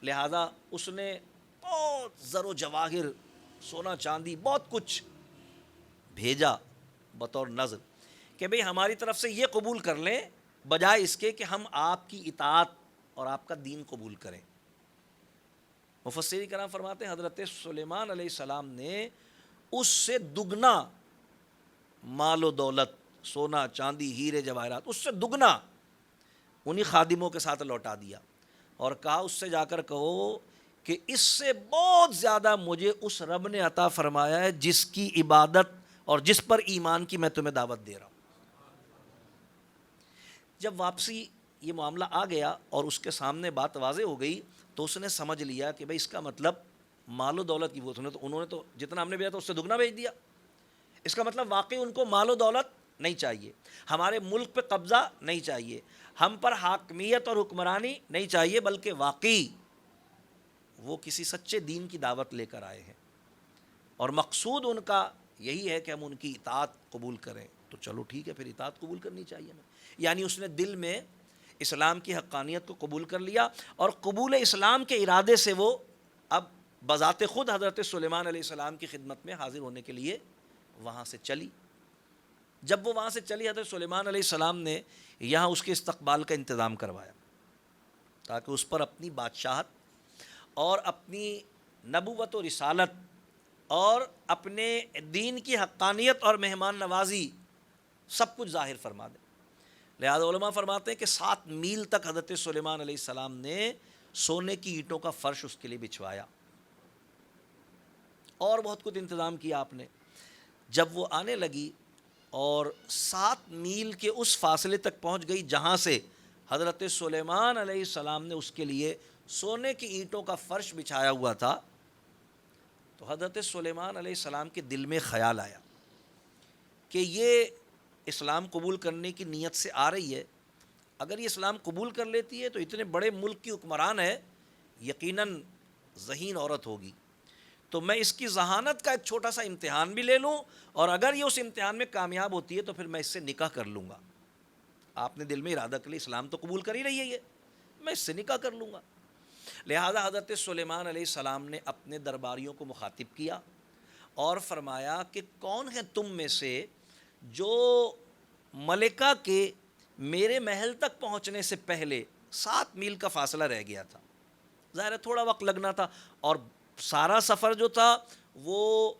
لہذا اس نے بہت زر و جواہر، سونا چاندی، بہت کچھ بھیجا بطور نذر کہ بھئی ہماری طرف سے یہ قبول کر لیں بجائے اس کے کہ ہم آپ کی اطاعت اور آپ کا دین قبول کریں۔ مفسرین کرام فرماتے ہیں حضرت سلیمان علیہ السلام نے اس سے دگنا مال و دولت، سونا چاندی، ہیرے جواہرات، اس سے دگنا انہی خادموں کے ساتھ لوٹا دیا اور کہا اس سے جا کر کہو کہ اس سے بہت زیادہ مجھے اس رب نے عطا فرمایا ہے جس کی عبادت اور جس پر ایمان کی میں تمہیں دعوت دے رہا ہوں۔ جب واپسی یہ معاملہ آ گیا اور اس کے سامنے بات واضح ہو گئی تو اس نے سمجھ لیا کہ بھئی اس کا مطلب مال و دولت کی وہ تو انہوں نے تو جتنا ہم نے بھیجا تھا اس سے دگنا بھیج دیا، اس کا مطلب واقعی ان کو مال و دولت نہیں چاہیے، ہمارے ملک پہ قبضہ نہیں چاہیے، ہم پر حاکمیت اور حکمرانی نہیں چاہیے، بلکہ واقعی وہ کسی سچے دین کی دعوت لے کر آئے ہیں اور مقصود ان کا یہی ہے کہ ہم ان کی اطاعت قبول کریں۔ تو چلو ٹھیک ہے، پھر اطاعت قبول کرنی چاہیے ہمیں۔ یعنی اس نے دل میں اسلام کی حقانیت کو قبول کر لیا اور قبول اسلام کے ارادے سے وہ اب بذات خود حضرت سلیمان علیہ السلام کی خدمت میں حاضر ہونے کے لیے وہاں سے چلی۔ جب وہ وہاں سے چلی، حضرت سلیمان علیہ السلام نے یہاں اس کے استقبال کا انتظام کروایا تاکہ اس پر اپنی بادشاہت اور اپنی نبوت و رسالت اور اپنے دین کی حقانیت اور مہمان نوازی سب کچھ ظاہر فرما دے۔ لہذا علماء فرماتے ہیں کہ 7 میل تک حضرت سلیمان علیہ السلام نے سونے کی اینٹوں کا فرش اس کے لیے بچھوایا اور بہت کچھ انتظام کیا آپ نے۔ جب وہ آنے لگی اور 7 میل کے اس فاصلے تک پہنچ گئی جہاں سے حضرت سلیمان علیہ السلام نے اس کے لیے سونے کی اینٹوں کا فرش بچھایا ہوا تھا، تو حضرت سلیمان علیہ السلام کے دل میں خیال آیا کہ یہ اسلام قبول کرنے کی نیت سے آ رہی ہے، اگر یہ اسلام قبول کر لیتی ہے تو اتنے بڑے ملک کی حکمران ہے، یقیناً ذہین عورت ہوگی، تو میں اس کی ذہانت کا ایک چھوٹا سا امتحان بھی لے لوں اور اگر یہ اس امتحان میں کامیاب ہوتی ہے تو پھر میں اس سے نکاح کر لوں گا۔ آپ نے دل میں ارادہ کر لیا اسلام تو قبول کر ہی رہی ہے، یہ میں اس سے نکاح کر لوں گا۔ لہذا حضرت سلیمان علیہ السلام نے اپنے درباریوں کو مخاطب کیا اور فرمایا کہ کون ہے تم میں سے جو ملکہ کے میرے محل تک پہنچنے سے پہلے 7 میل کا فاصلہ رہ گیا تھا، ظاہر ہے تھوڑا وقت لگنا تھا اور سارا سفر جو تھا وہ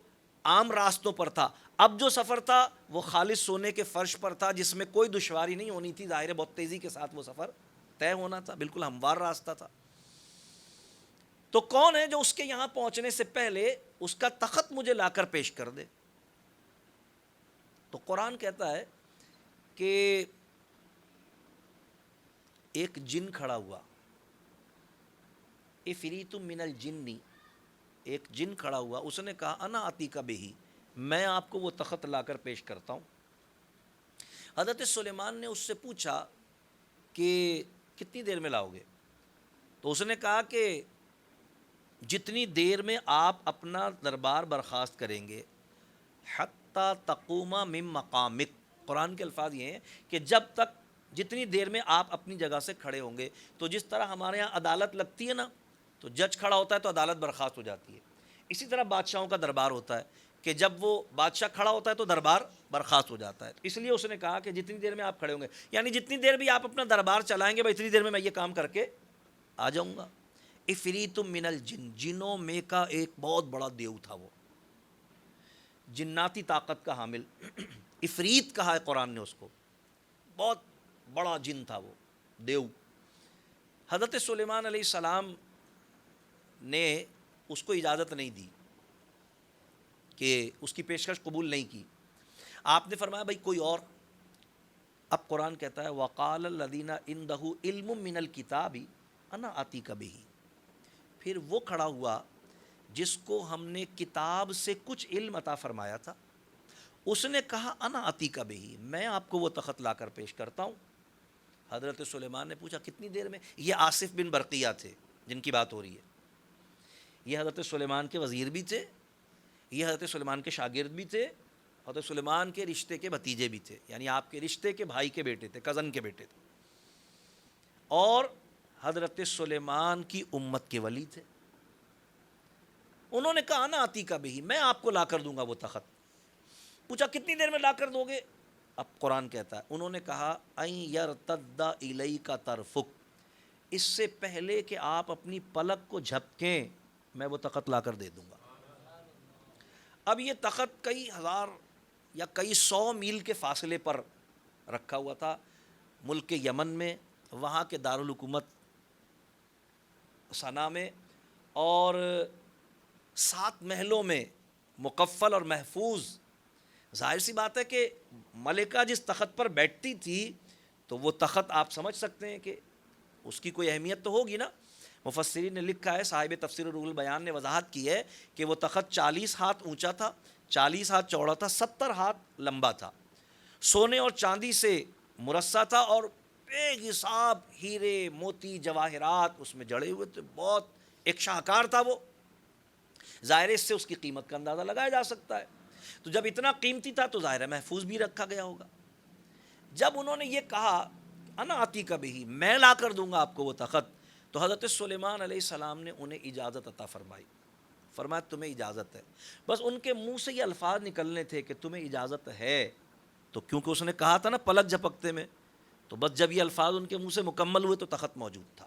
عام راستوں پر تھا، اب جو سفر تھا وہ خالص سونے کے فرش پر تھا جس میں کوئی دشواری نہیں ہونی تھی، ظاہر ہے بہت تیزی کے ساتھ وہ سفر طے ہونا تھا، بالکل ہموار راستہ تھا۔ تو کون ہے جو اس کے یہاں پہنچنے سے پہلے اس کا تخت مجھے لا کر پیش کر دے؟ تو قرآن کہتا ہے کہ ایک جن کھڑا ہوا، افریت من الجنی، ایک جن کھڑا ہوا، اس نے کہا انا آتیک بہی، میں آپ کو وہ تخت لا کر پیش کرتا ہوں۔ حضرت سلیمان نے اس سے پوچھا کہ کتنی دیر میں لاؤ گے؟ تو اس نے کہا کہ جتنی دیر میں آپ اپنا دربار برخاست کریں گے، حتی تقوم من مقامک، قرآن کے الفاظ یہ ہیں کہ جب تک جتنی دیر میں آپ اپنی جگہ سے کھڑے ہوں گے۔ تو جس طرح ہمارے ہاں عدالت لگتی ہے نا، تو جج کھڑا ہوتا ہے تو عدالت برخاست ہو جاتی ہے، اسی طرح بادشاہوں کا دربار ہوتا ہے کہ جب وہ بادشاہ کھڑا ہوتا ہے تو دربار برخاست ہو جاتا ہے۔ اس لیے اس نے کہا کہ جتنی دیر میں آپ کھڑے ہوں گے، یعنی جتنی دیر بھی آپ اپنا دربار چلائیں گے بھائی اتنی دیر میں یہ کام کر کے آ جاؤں گا۔ افریت من الجن، جنوں میں کا ایک بہت بڑا دیو تھا، وہ جناتی طاقت کا حامل، افریت کہا ہے قرآن نے اس کو، بہت بڑا جن تھا وہ دیو۔ حضرت سلیمان علیہ السلام نے اس کو اجازت نہیں دی کہ اس کی پیشکش قبول نہیں کی، آپ نے فرمایا بھائی کوئی اور۔ اب قرآن کہتا ہے وقال الذین عندہ علم من الکتاب انا آتیک بہ، پھر وہ کھڑا ہوا جس کو ہم نے کتاب سے کچھ علم عطا فرمایا تھا، اس نے کہا انا آتیک بہ، میں آپ کو وہ تخت لا کر پیش کرتا ہوں۔ حضرت سلیمان نے پوچھا کتنی دیر میں؟ یہ آصف بن برقیہ تھے جن کی بات ہو رہی ہے، یہ حضرت سلیمان کے وزیر بھی تھے، یہ حضرت سلیمان کے شاگرد بھی تھے، حضرت سلیمان کے رشتے کے بھتیجے بھی تھے، یعنی آپ کے رشتے کے بھائی کے بیٹے تھے، کزن کے بیٹے تھے، اور حضرت سلیمان کی امت کے ولی تھے۔ انہوں نے کہا نا آتی کا بھی، میں آپ کو لا کر دوں گا وہ تخت۔ پوچھا کتنی دیر میں لا کر دو گے؟ اب قرآن کہتا ہے، انہوں نے کہا این یرتد الیک طرفک، اس سے پہلے کہ آپ اپنی پلک کو جھپکیں میں وہ تخت لا کر دے دوں گا۔ اب یہ تخت کئی ہزار یا کئی سو میل کے فاصلے پر رکھا ہوا تھا، ملک کے یمن میں، وہاں کے دارالحکومت صنعا میں، اور 7 محلوں میں مکفل اور محفوظ۔ ظاہر سی بات ہے کہ ملکہ جس تخت پر بیٹھتی تھی تو وہ تخت آپ سمجھ سکتے ہیں کہ اس کی کوئی اہمیت تو ہوگی نا۔ مفسرین نے لکھا ہے، صاحب تفسیر روح البیان نے وضاحت کی ہے کہ وہ تخت 40 ہاتھ اونچا تھا، 40 ہاتھ چوڑا تھا، 70 ہاتھ لمبا تھا، سونے اور چاندی سے مرصع تھا، اور بے حساب ہیرے موتی جواہرات اس میں جڑے ہوئے تھے، بہت ایک شاہکار تھا وہ۔ ظاہر اس سے اس کی قیمت کا اندازہ لگایا جا سکتا ہے۔ تو جب اتنا قیمتی تھا تو ظاہر ہے محفوظ بھی رکھا گیا ہوگا۔ جب انہوں نے یہ کہا انا آتی کا بھی، میں لا کر دوں گا آپ کو وہ تخت، تو حضرت سلیمان علیہ السلام نے انہیں اجازت عطا فرمائی، فرمایا تمہیں اجازت ہے۔ بس ان کے منہ سے یہ الفاظ نکلنے تھے کہ تمہیں اجازت ہے، تو کیونکہ اس نے کہا تھا نا پلک جھپکتے میں، تو بس جب یہ الفاظ ان کے منہ سے مکمل ہوئے تو تخت موجود تھا۔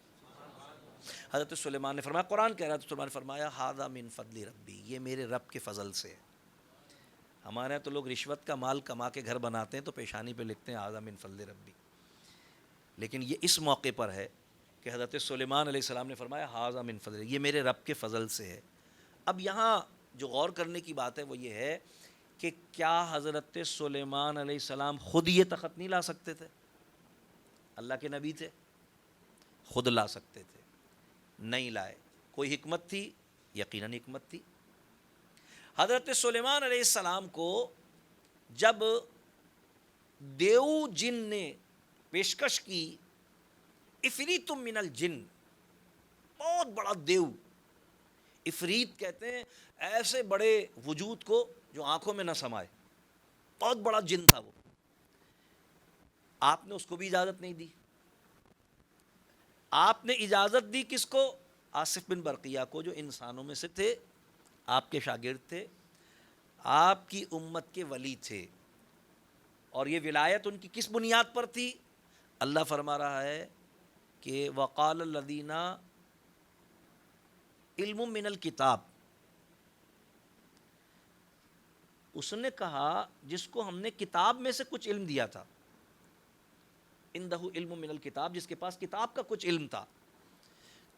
حضرت سلیمان نے فرمایا، قرآن کہہ رہا ہے، تو سلیمان نے فرمایا ھذا من فضل ربی، یہ میرے رب کے فضل سے ہے۔ ہمارے یہاں تو لوگ رشوت کا مال کما کے گھر بناتے ہیں تو پیشانی پہ لکھتے ہیں ھذا من فضل ربی، لیکن یہ اس موقع پر ہے کہ حضرت سلیمان علیہ السلام نے فرمایا ھذا من فضل، یہ میرے رب کے فضل سے ہے۔ اب یہاں جو غور کرنے کی بات ہے وہ یہ ہے کہ کیا حضرت سلیمان علیہ السلام خود یہ تخت نہیں لا سکتے تھے؟ اللہ کے نبی تھے، خود لا سکتے تھے، نہیں لائے۔ کوئی حکمت تھی؟ یقیناً حکمت تھی۔ حضرت سلیمان علیہ السلام کو جب دیو جن نے پیشکش کی، افریت من الجن، بہت بڑا دیو، افریت کہتے ہیں ایسے بڑے وجود کو جو آنکھوں میں نہ سمائے، بہت بڑا جن تھا وہ، آپ نے اس کو بھی اجازت نہیں دی۔ آپ نے اجازت دی کس کو؟ آصف بن برقیہ کو، جو انسانوں میں سے تھے، آپ کے شاگرد تھے، آپ کی امت کے ولی تھے، اور یہ ولایت ان کی کس بنیاد پر تھی؟ اللہ فرما رہا ہے کہ وقال الذین علم من الکتاب، اس نے کہا جس کو ہم نے کتاب میں سے کچھ علم دیا تھا، اندہ علم من الکتاب، جس کے پاس کتاب کا کچھ علم تھا،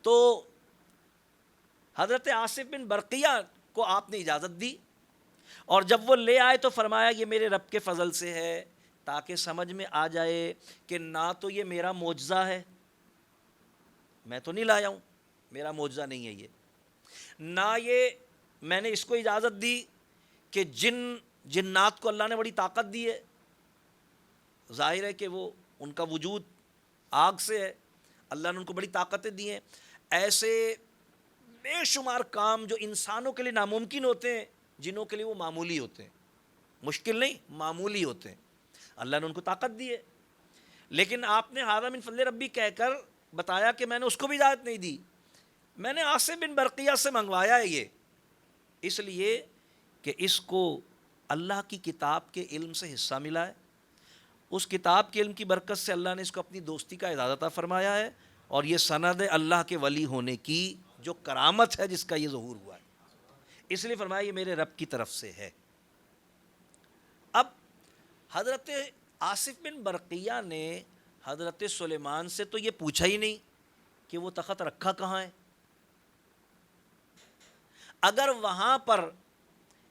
تو حضرت آصف بن برقیہ کو آپ نے اجازت دی، اور جب وہ لے آئے تو فرمایا یہ میرے رب کے فضل سے ہے، تاکہ سمجھ میں آ جائے کہ نہ تو یہ میرا معجزہ ہے، میں تو نہیں لایا ہوں، میرا معجزہ نہیں ہے یہ، نہ یہ میں نے اس کو اجازت دی کہ جنات کو اللہ نے بڑی طاقت دی ہے، ظاہر ہے کہ وہ ان کا وجود آگ سے ہے، اللہ نے ان کو بڑی طاقتیں دی ہیں، ایسے بے شمار کام جو انسانوں کے لیے ناممکن ہوتے ہیں، جنوں کے لیے وہ معمولی ہوتے ہیں، مشکل نہیں، معمولی ہوتے ہیں، اللہ نے ان کو طاقت دی ہے۔ لیکن آپ نے ھذا من فضل ربی کہہ کر بتایا کہ میں نے اس کو بھی اجازت نہیں دی، میں نے آصف بن برقیہ سے منگوایا ہے یہ، اس لیے کہ اس کو اللہ کی کتاب کے علم سے حصہ ملا ہے، اس کتاب کے علم کی برکت سے اللہ نے اس کو اپنی دوستی کا اعزاز عطا فرمایا ہے، اور یہ سند اللہ کے ولی ہونے کی جو کرامت ہے جس کا یہ ظہور ہوا ہے، اس لیے فرمایا یہ میرے رب کی طرف سے ہے۔ اب حضرت آصف بن برقیہ نے حضرت سلیمان سے تو یہ پوچھا ہی نہیں کہ وہ تخت رکھا کہاں ہے۔ اگر وہاں پر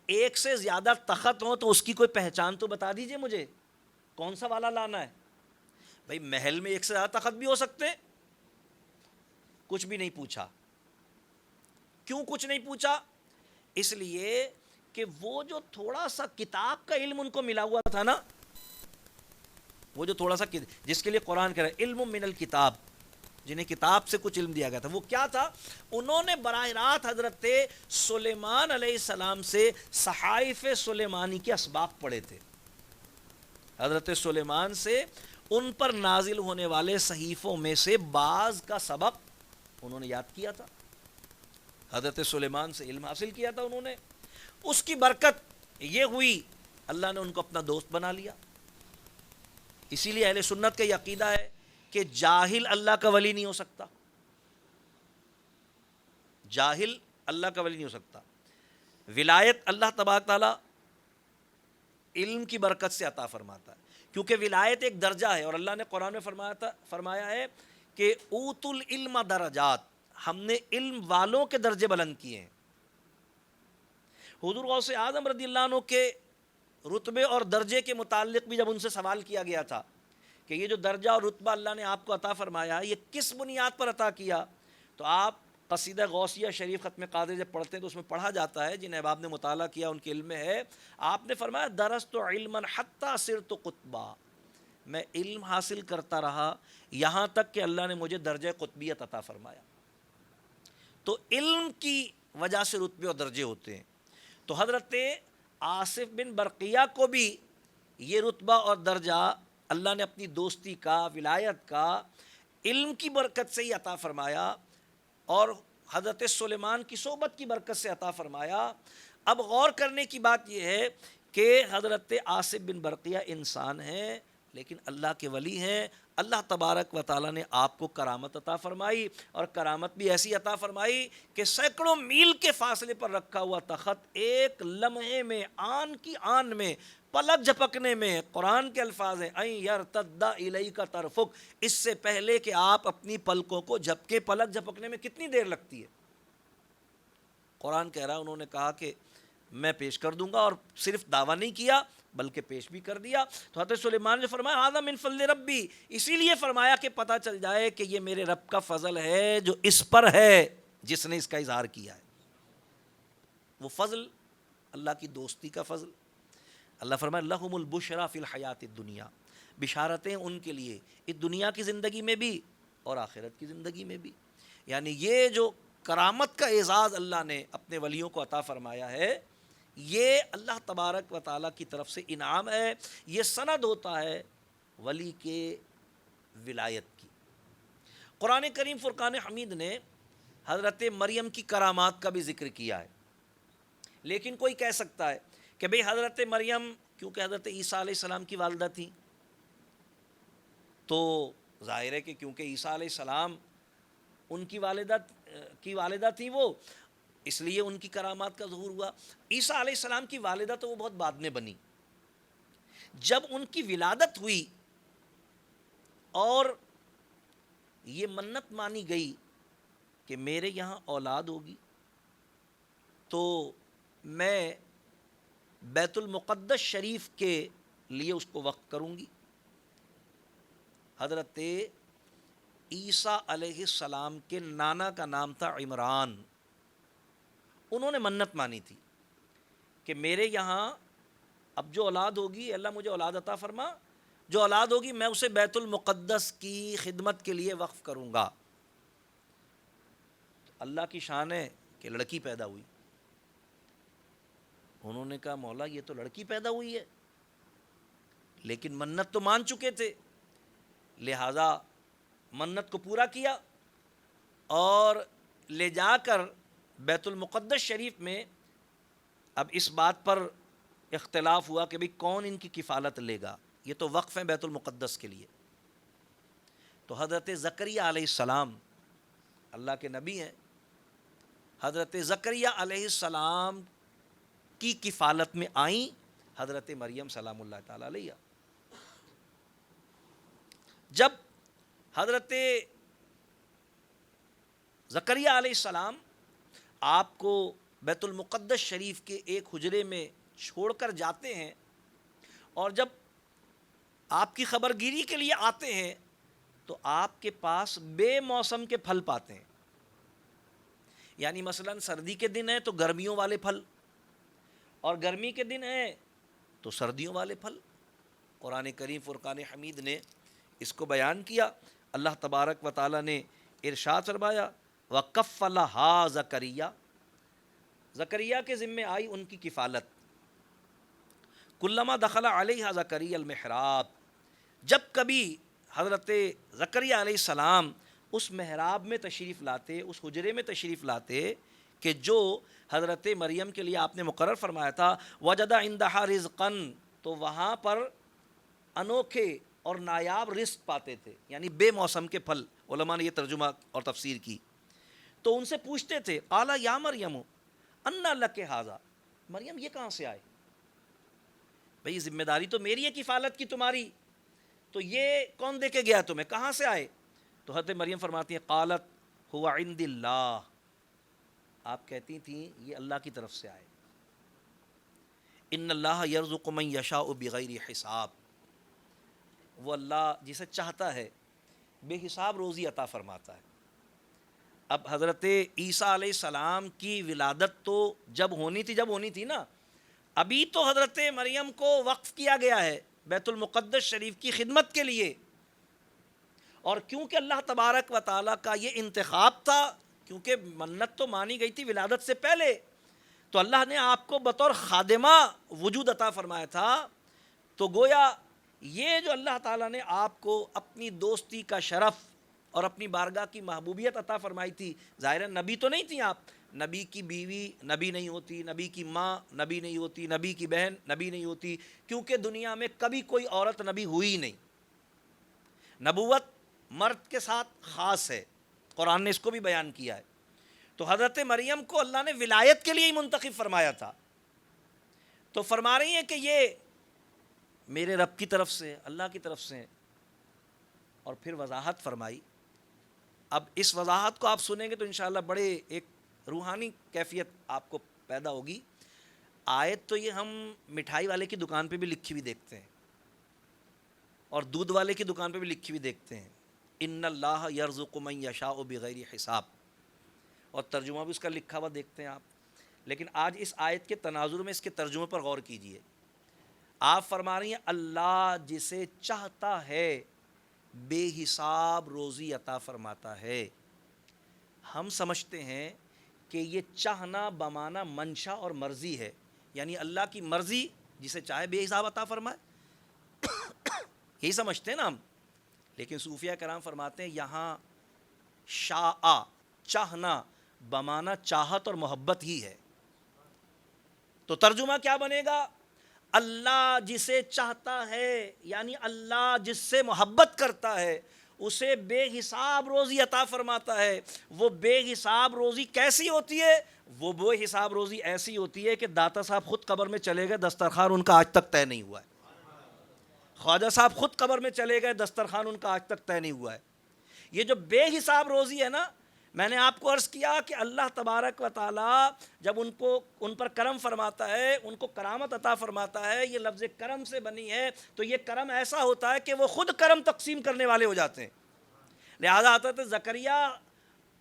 ایک سے زیادہ تخت ہوں تو اس کی کوئی پہچان تو بتا دیجئے مجھے، کون سا والا لانا ہے؟ بھئی محل میں ایک سے زیادہ تخت بھی ہو سکتے ہیں، کچھ بھی نہیں پوچھا۔ کیوں کچھ نہیں پوچھا؟ اس لیے کہ وہ جو تھوڑا سا کتاب کا علم ان کو ملا ہوا تھا نا، وہ جو تھوڑا سا جس کے لیے قرآن کہہ رہا ہے علم من الکتاب، جنہیں کتاب سے کچھ علم دیا گیا تھا، وہ کیا تھا؟ انہوں نے براہ راست حضرت سلیمان علیہ السلام سے صحائف سلیمانی کے اسباق پڑھے تھے. حضرت سلیمان سے ان پر نازل ہونے والے صحیفوں میں سے بعض کا سبق انہوں نے یاد کیا تھا. حضرت سلیمان سے علم حاصل کیا تھا انہوں نے. اس کی برکت یہ ہوئی اللہ نے ان کو اپنا دوست بنا لیا. اسی لیے اہل سنت کا یہ عقیدہ ہے کہ جاہل اللہ کا ولی نہیں ہو سکتا. جاہل اللہ کا ولی نہیں ہو سکتا. ولایت اللہ تبارک تعالیٰ علم کی برکت سے عطا فرماتا ہے، کیونکہ ولایت ایک درجہ ہے، اور اللہ نے قرآن میں فرمایا ہے کہ اوت العلم درجات، ہم نے علم والوں کے درجے بلند کیے ہیں. حضور غوث اعظم رضی اللہ عنہ کے رتبے اور درجے کے متعلق بھی جب ان سے سوال کیا گیا تھا کہ یہ جو درجہ اور رتبہ اللہ نے آپ کو عطا فرمایا ہے یہ کس بنیاد پر عطا کیا، تو آپ قصیدہ غوثیہ شریف ختم قادر جب پڑھتے ہیں تو اس میں پڑھا جاتا ہے، جن احباب نے مطالعہ کیا ان کے علم میں ہے، آپ نے فرمایا درست علما حتی صرت قطبا، میں علم حاصل کرتا رہا یہاں تک کہ اللہ نے مجھے درجہ قطبیت عطا فرمایا. تو علم کی وجہ سے رتبے اور درجے ہوتے ہیں. تو حضرت آصف بن برقیہ کو بھی یہ رتبہ اور درجہ اللہ نے اپنی دوستی کا، ولایت کا، علم کی برکت سے ہی عطا فرمایا، اور حضرت سلیمان کی صحبت کی برکت سے عطا فرمایا. اب غور کرنے کی بات یہ ہے کہ حضرت آصف بن برقیہ انسان ہیں لیکن اللہ کے ولی ہیں. اللہ تبارک و تعالیٰ نے آپ کو کرامت عطا فرمائی، اور کرامت بھی ایسی عطا فرمائی کہ سینکڑوں میل کے فاصلے پر رکھا ہوا تخت ایک لمحے میں، آن کی آن میں، پلک جھپکنے میں، قرآن کے الفاظ ہیں اَن یرتد الیک طرفک، اس سے پہلے کہ آپ اپنی پلکوں کو جھپکے، پلک جھپکنے میں کتنی دیر لگتی ہے؟ قرآن کہہ رہا انہوں نے کہا کہ میں پیش کر دوں گا، اور صرف دعویٰ نہیں کیا بلکہ پیش بھی کر دیا. تو حضرت سلیمان نے فرمایا ھذا من فضل ربی، اسی لیے فرمایا کہ پتہ چل جائے کہ یہ میرے رب کا فضل ہے جو اس پر ہے، جس نے اس کا اظہار کیا ہے. وہ فضل اللہ کی دوستی کا فضل. اللہ فرمایا لہم البشریٰ فی الحیات الدنیا، بشارتیں ان کے لیے اس دنیا کی زندگی میں بھی اور آخرت کی زندگی میں بھی. یعنی یہ جو کرامت کا اعزاز اللہ نے اپنے ولیوں کو عطا فرمایا ہے، یہ اللہ تبارک و تعالیٰ کی طرف سے انعام ہے. یہ سند ہوتا ہے ولی کے ولایت کی. قرآن کریم فرقان حمید نے حضرت مریم کی کرامات کا بھی ذکر کیا ہے. لیکن کوئی کہہ سکتا ہے کہ بھئی حضرت مریم کیونکہ حضرت عیسیٰ علیہ السلام کی والدہ تھی، تو ظاہر ہے کہ کیونکہ عیسیٰ علیہ السلام ان کی والدہ تھی، وہ اس لیے ان کی کرامات کا ظہور ہوا. عیسیٰ علیہ السلام کی والدہ تو وہ بہت بعد میں بنی. جب ان کی ولادت ہوئی اور یہ منت مانی گئی کہ میرے یہاں اولاد ہوگی تو میں بیت المقدس شریف کے لیے اس کو وقف کروں گی. حضرت عیسیٰ علیہ السلام کے نانا کا نام تھا عمران. انہوں نے منت مانی تھی کہ میرے یہاں اب جو اولاد ہوگی اللہ مجھے اولاد عطا فرما، جو اولاد ہوگی میں اسے بیت المقدس کی خدمت کے لیے وقف کروں گا. اللہ کی شان ہے کہ لڑکی پیدا ہوئی. انہوں نے کہا مولا یہ تو لڑکی پیدا ہوئی ہے، لیکن منت تو مان چکے تھے، لہذا منت کو پورا کیا اور لے جا کر بیت المقدس شریف میں. اب اس بات پر اختلاف ہوا کہ بھئی کون ان کی کفالت لے گا، یہ تو وقف ہے بیت المقدس کے لیے. تو حضرت زکریا علیہ السلام اللہ کے نبی ہیں، حضرت زکریا علیہ السلام کی کفالت میں آئیں حضرت مریم سلام اللہ تعالی علیہ. جب حضرت زکریا علیہ السلام آپ کو بیت المقدس شریف کے ایک حجرے میں چھوڑ کر جاتے ہیں اور جب آپ کی خبر گیری کے لیے آتے ہیں تو آپ کے پاس بے موسم کے پھل پاتے ہیں. یعنی مثلا سردی کے دن ہیں تو گرمیوں والے پھل، اور گرمی کے دن ہیں تو سردیوں والے پھل. قرآن کریم فرقان حمید نے اس کو بیان کیا. اللہ تبارک و تعالیٰ نے ارشاد فرمایا وَكَفَّلَهَا زکریا، زکریا کے ذمے آئی ان کی کفالت. کلما دخل علیہ زکریا المحراب، جب کبھی حضرت زکریا علیہ السلام اس محراب میں تشریف لاتے، اس حجرے میں تشریف لاتے کہ جو حضرت مریم کے لیے آپ نے مقرر فرمایا تھا، وجد عندہا رزقاً، تو وہاں پر انوکھے اور نایاب رزق پاتے تھے، یعنی بے موسم کے پھل. علماء نے یہ ترجمہ اور تفسیر کی. تو ان سے پوچھتے تھے قالا یا مریم انا لک ھذا، مریم یہ کہاں سے آئے؟ بھئی ذمہ داری تو میری ہے کفالت کی تمہاری، تو یہ کون دے کے گیا تمہیں، کہاں سے آئے؟ تو حضرت مریم فرماتی ہیں قالت هو عند اللہ، آپ کہتی تھیں یہ اللہ کی طرف سے آئے. ان اللہ یرزق من یشاء بغیر حساب، وہ اللہ جسے چاہتا ہے بے حساب روزی عطا فرماتا ہے. اب حضرت عیسیٰ علیہ السلام کی ولادت تو جب ہونی تھی نا، ابھی تو حضرت مریم کو وقف کیا گیا ہے بیت المقدس شریف کی خدمت کے لیے. اور کیونکہ اللہ تبارک و تعالیٰ کا یہ انتخاب تھا، کیونکہ منت تو مانی گئی تھی ولادت سے پہلے، تو اللہ نے آپ کو بطور خادمہ وجود عطا فرمایا تھا. تو گویا یہ جو اللہ تعالیٰ نے آپ کو اپنی دوستی کا شرف اور اپنی بارگاہ کی محبوبیت عطا فرمائی تھی، ظاہر نبی تو نہیں تھیں آپ، نبی کی بیوی نبی نہیں ہوتی، نبی کی ماں نبی نہیں ہوتی، نبی کی بہن نبی نہیں ہوتی، کیونکہ دنیا میں کبھی کوئی عورت نبی ہوئی نہیں. نبوت مرد کے ساتھ خاص ہے، قرآن نے اس کو بھی بیان کیا ہے. تو حضرت مریم کو اللہ نے ولایت کے لیے ہی منتخب فرمایا تھا. تو فرما رہی ہیں کہ یہ میرے رب کی طرف سے، اللہ کی طرف سے. اور پھر وضاحت فرمائی. اب اس وضاحت کو آپ سنیں گے تو انشاءاللہ بڑے ایک روحانی کیفیت آپ کو پیدا ہوگی. آیت تو یہ ہم مٹھائی والے کی دکان پہ بھی لکھی ہوئی دیکھتے ہیں اور دودھ والے کی دکان پہ بھی لکھی ہوئی دیکھتے ہیں، ان اللہ یرزق من یشاء بغیر حساب، اور ترجمہ بھی اس کا لکھا ہوا دیکھتے ہیں آپ. لیکن آج اس آیت کے تناظر میں اس کے ترجمے پر غور کیجئے. آپ فرما رہی ہیں اللہ جسے چاہتا ہے بے حساب روزی عطا فرماتا ہے. ہم سمجھتے ہیں کہ یہ چاہنا بمانا منشا اور مرضی ہے، یعنی اللہ کی مرضی جسے چاہے بے حساب عطا فرمائے، یہی سمجھتے ہیں نا ہم. لیکن صوفیہ کرام فرماتے ہیں یہاں شاء چاہنا بمانا چاہت اور محبت ہی ہے. تو ترجمہ کیا بنے گا؟ اللہ جسے چاہتا ہے، یعنی اللہ جس سے محبت کرتا ہے اسے بے حساب روزی عطا فرماتا ہے. وہ بے حساب روزی کیسی ہوتی ہے؟ وہ بے حساب روزی ایسی ہوتی ہے کہ داتا صاحب خود قبر میں چلے گئے، دسترخوان ان کا آج تک طے نہیں ہوا ہے. خواجہ صاحب خود قبر میں چلے گئے، دسترخوان ان کا آج تک طے نہیں ہوا ہے. یہ جو بے حساب روزی ہے نا، میں نے آپ کو عرض کیا کہ اللہ تبارک و تعالیٰ جب ان پر کرم فرماتا ہے، ان کو کرامت عطا فرماتا ہے، یہ لفظ کرم سے بنی ہے، تو یہ کرم ایسا ہوتا ہے کہ وہ خود کرم تقسیم کرنے والے ہو جاتے ہیں. لہذا حضرت زکریا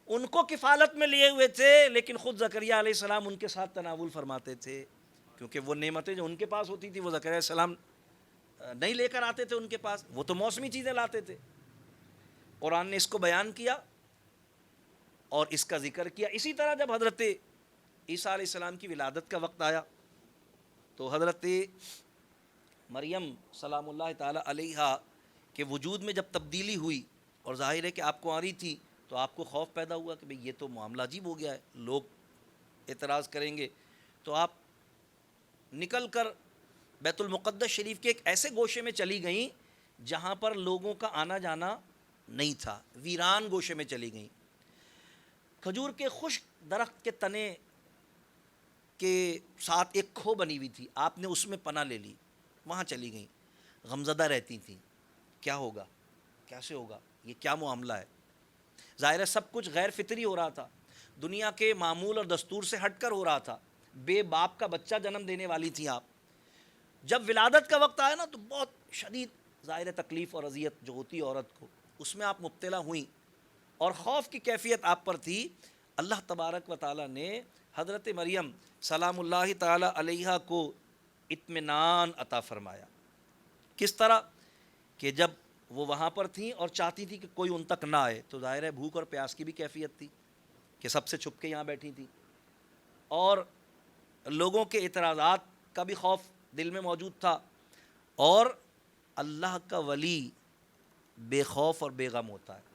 ان کو کفالت میں لیے ہوئے تھے، لیکن خود زکریا علیہ السلام ان کے ساتھ تناول فرماتے تھے، کیونکہ وہ نعمتیں جو ان کے پاس ہوتی تھی وہ زکریا علیہ السلام نہیں لے کر آتے تھے ان کے پاس، وہ تو موسمی چیزیں لاتے تھے. قرآن نے اس کو بیان کیا اور اس کا ذکر کیا. اسی طرح جب حضرت عیسیٰ علیہ السلام کی ولادت کا وقت آیا تو حضرت مریم سلام اللہ تعالیٰ علیہا کے وجود میں جب تبدیلی ہوئی، اور ظاہر ہے کہ آپ کو آ رہی تھی تو آپ کو خوف پیدا ہوا کہ بھئی یہ تو معاملہ عجیب ہو گیا ہے، لوگ اعتراض کریں گے. تو آپ نکل کر بیت المقدس شریف کے ایک ایسے گوشے میں چلی گئیں جہاں پر لوگوں کا آنا جانا نہیں تھا، ویران گوشے میں چلی گئیں. کھجور کے خشک درخت کے تنے کے ساتھ ایک کھو بنی ہوئی تھی، آپ نے اس میں پناہ لے لی، وہاں چلی گئیں. غمزدہ رہتی تھیں، کیا ہوگا، کیسے ہوگا، یہ کیا معاملہ ہے. ظاہر ہے سب کچھ غیر فطری ہو رہا تھا، دنیا کے معمول اور دستور سے ہٹ کر ہو رہا تھا. بے باپ کا بچہ جنم دینے والی تھیں آپ. جب ولادت کا وقت آیا نا تو بہت شدید ظاہر تکلیف اور اذیت جو ہوتی ہے عورت کو، اس میں آپ مبتلا ہوئیں اور خوف کی کیفیت آپ پر تھی. اللہ تبارک و تعالیٰ نے حضرت مریم سلام اللہ تعالیٰ علیہا کو اطمینان عطا فرمایا کس طرح کہ جب وہ وہاں پر تھیں اور چاہتی تھی کہ کوئی ان تک نہ آئے تو ظاہر ہے بھوک اور پیاس کی بھی کیفیت تھی کہ سب سے چھپ کے یہاں بیٹھی تھی، اور لوگوں کے اعتراضات کا بھی خوف دل میں موجود تھا، اور اللہ کا ولی بے خوف اور بے غم ہوتا ہے.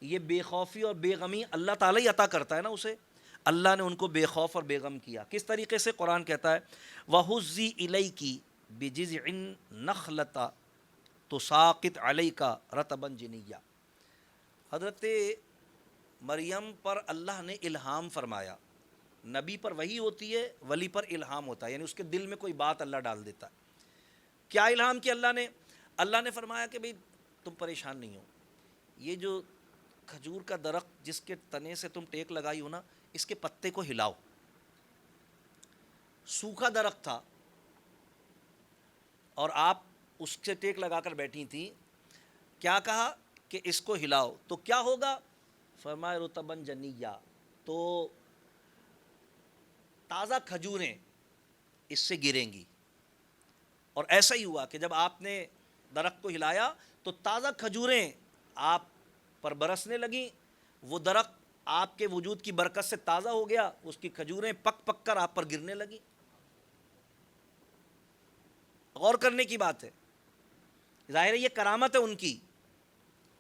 یہ بے خوفی اور بے غمی اللہ تعالیٰ ہی عطا کرتا ہے نا اسے. اللہ نے ان کو بے خوف اور بے غم کیا. کس طریقے سے؟ قرآن کہتا ہے وَهُزِّي إِلَيْكِ بِجِذْعِ النَّخْلَةِ تُسَاقِطْ عَلَيْكَ رَطْبًا جَنِيًّا. حضرت مریم پر اللہ نے الہام فرمایا. نبی پر وحی ہوتی ہے، ولی پر الہام ہوتا ہے، یعنی اس کے دل میں کوئی بات اللہ ڈال دیتا ہے. کیا الہام کیا اللہ نے؟ اللہ نے فرمایا کہ بھئی تم پریشان نہیں ہو، یہ جو کھجور کا درخت جس کے تنے سے تم ٹیک لگائی ہو نا، اس کے پتے کو ہلاؤ. سوکھا درخت تھا اور آپ اس سے ٹیک لگا کر بیٹھی تھیں. کیا کہا کہ اس کو ہلاؤ تو کیا ہوگا؟ فرمایا رطبن جنیہ، تو تازہ کھجوریں اس سے گریں گی. اور ایسا ہی ہوا کہ جب آپ نے درخت کو ہلایا تو تازہ کھجوریں آپ پر برسنے لگیں. وہ درخت آپ کے وجود کی برکت سے تازہ ہو گیا، اس کی کھجوریں پک پک کر آپ پر گرنے لگیں. غور کرنے کی بات ہے. ظاہر ہے یہ کرامت ہے ان کی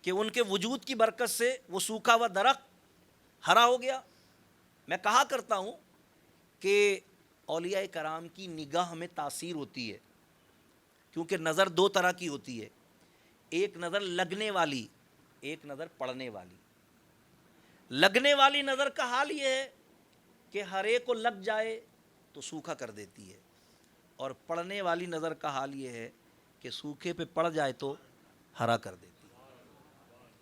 کہ ان کے وجود کی برکت سے وہ سوکھا ہوا درخت ہرا ہو گیا. میں کہا کرتا ہوں کہ اولیاء کرام کی نگاہ میں تاثیر ہوتی ہے، کیونکہ نظر دو طرح کی ہوتی ہے، ایک نظر لگنے والی، ایک نظر پڑنے والی. لگنے والی نظر کا حال یہ ہے کہ ہر ایک کو لگ جائے تو سوکھا کر دیتی ہے، اور پڑنے والی نظر کا حال یہ ہے کہ سوکھے پہ پڑ جائے تو ہرا کر دیتی ہے.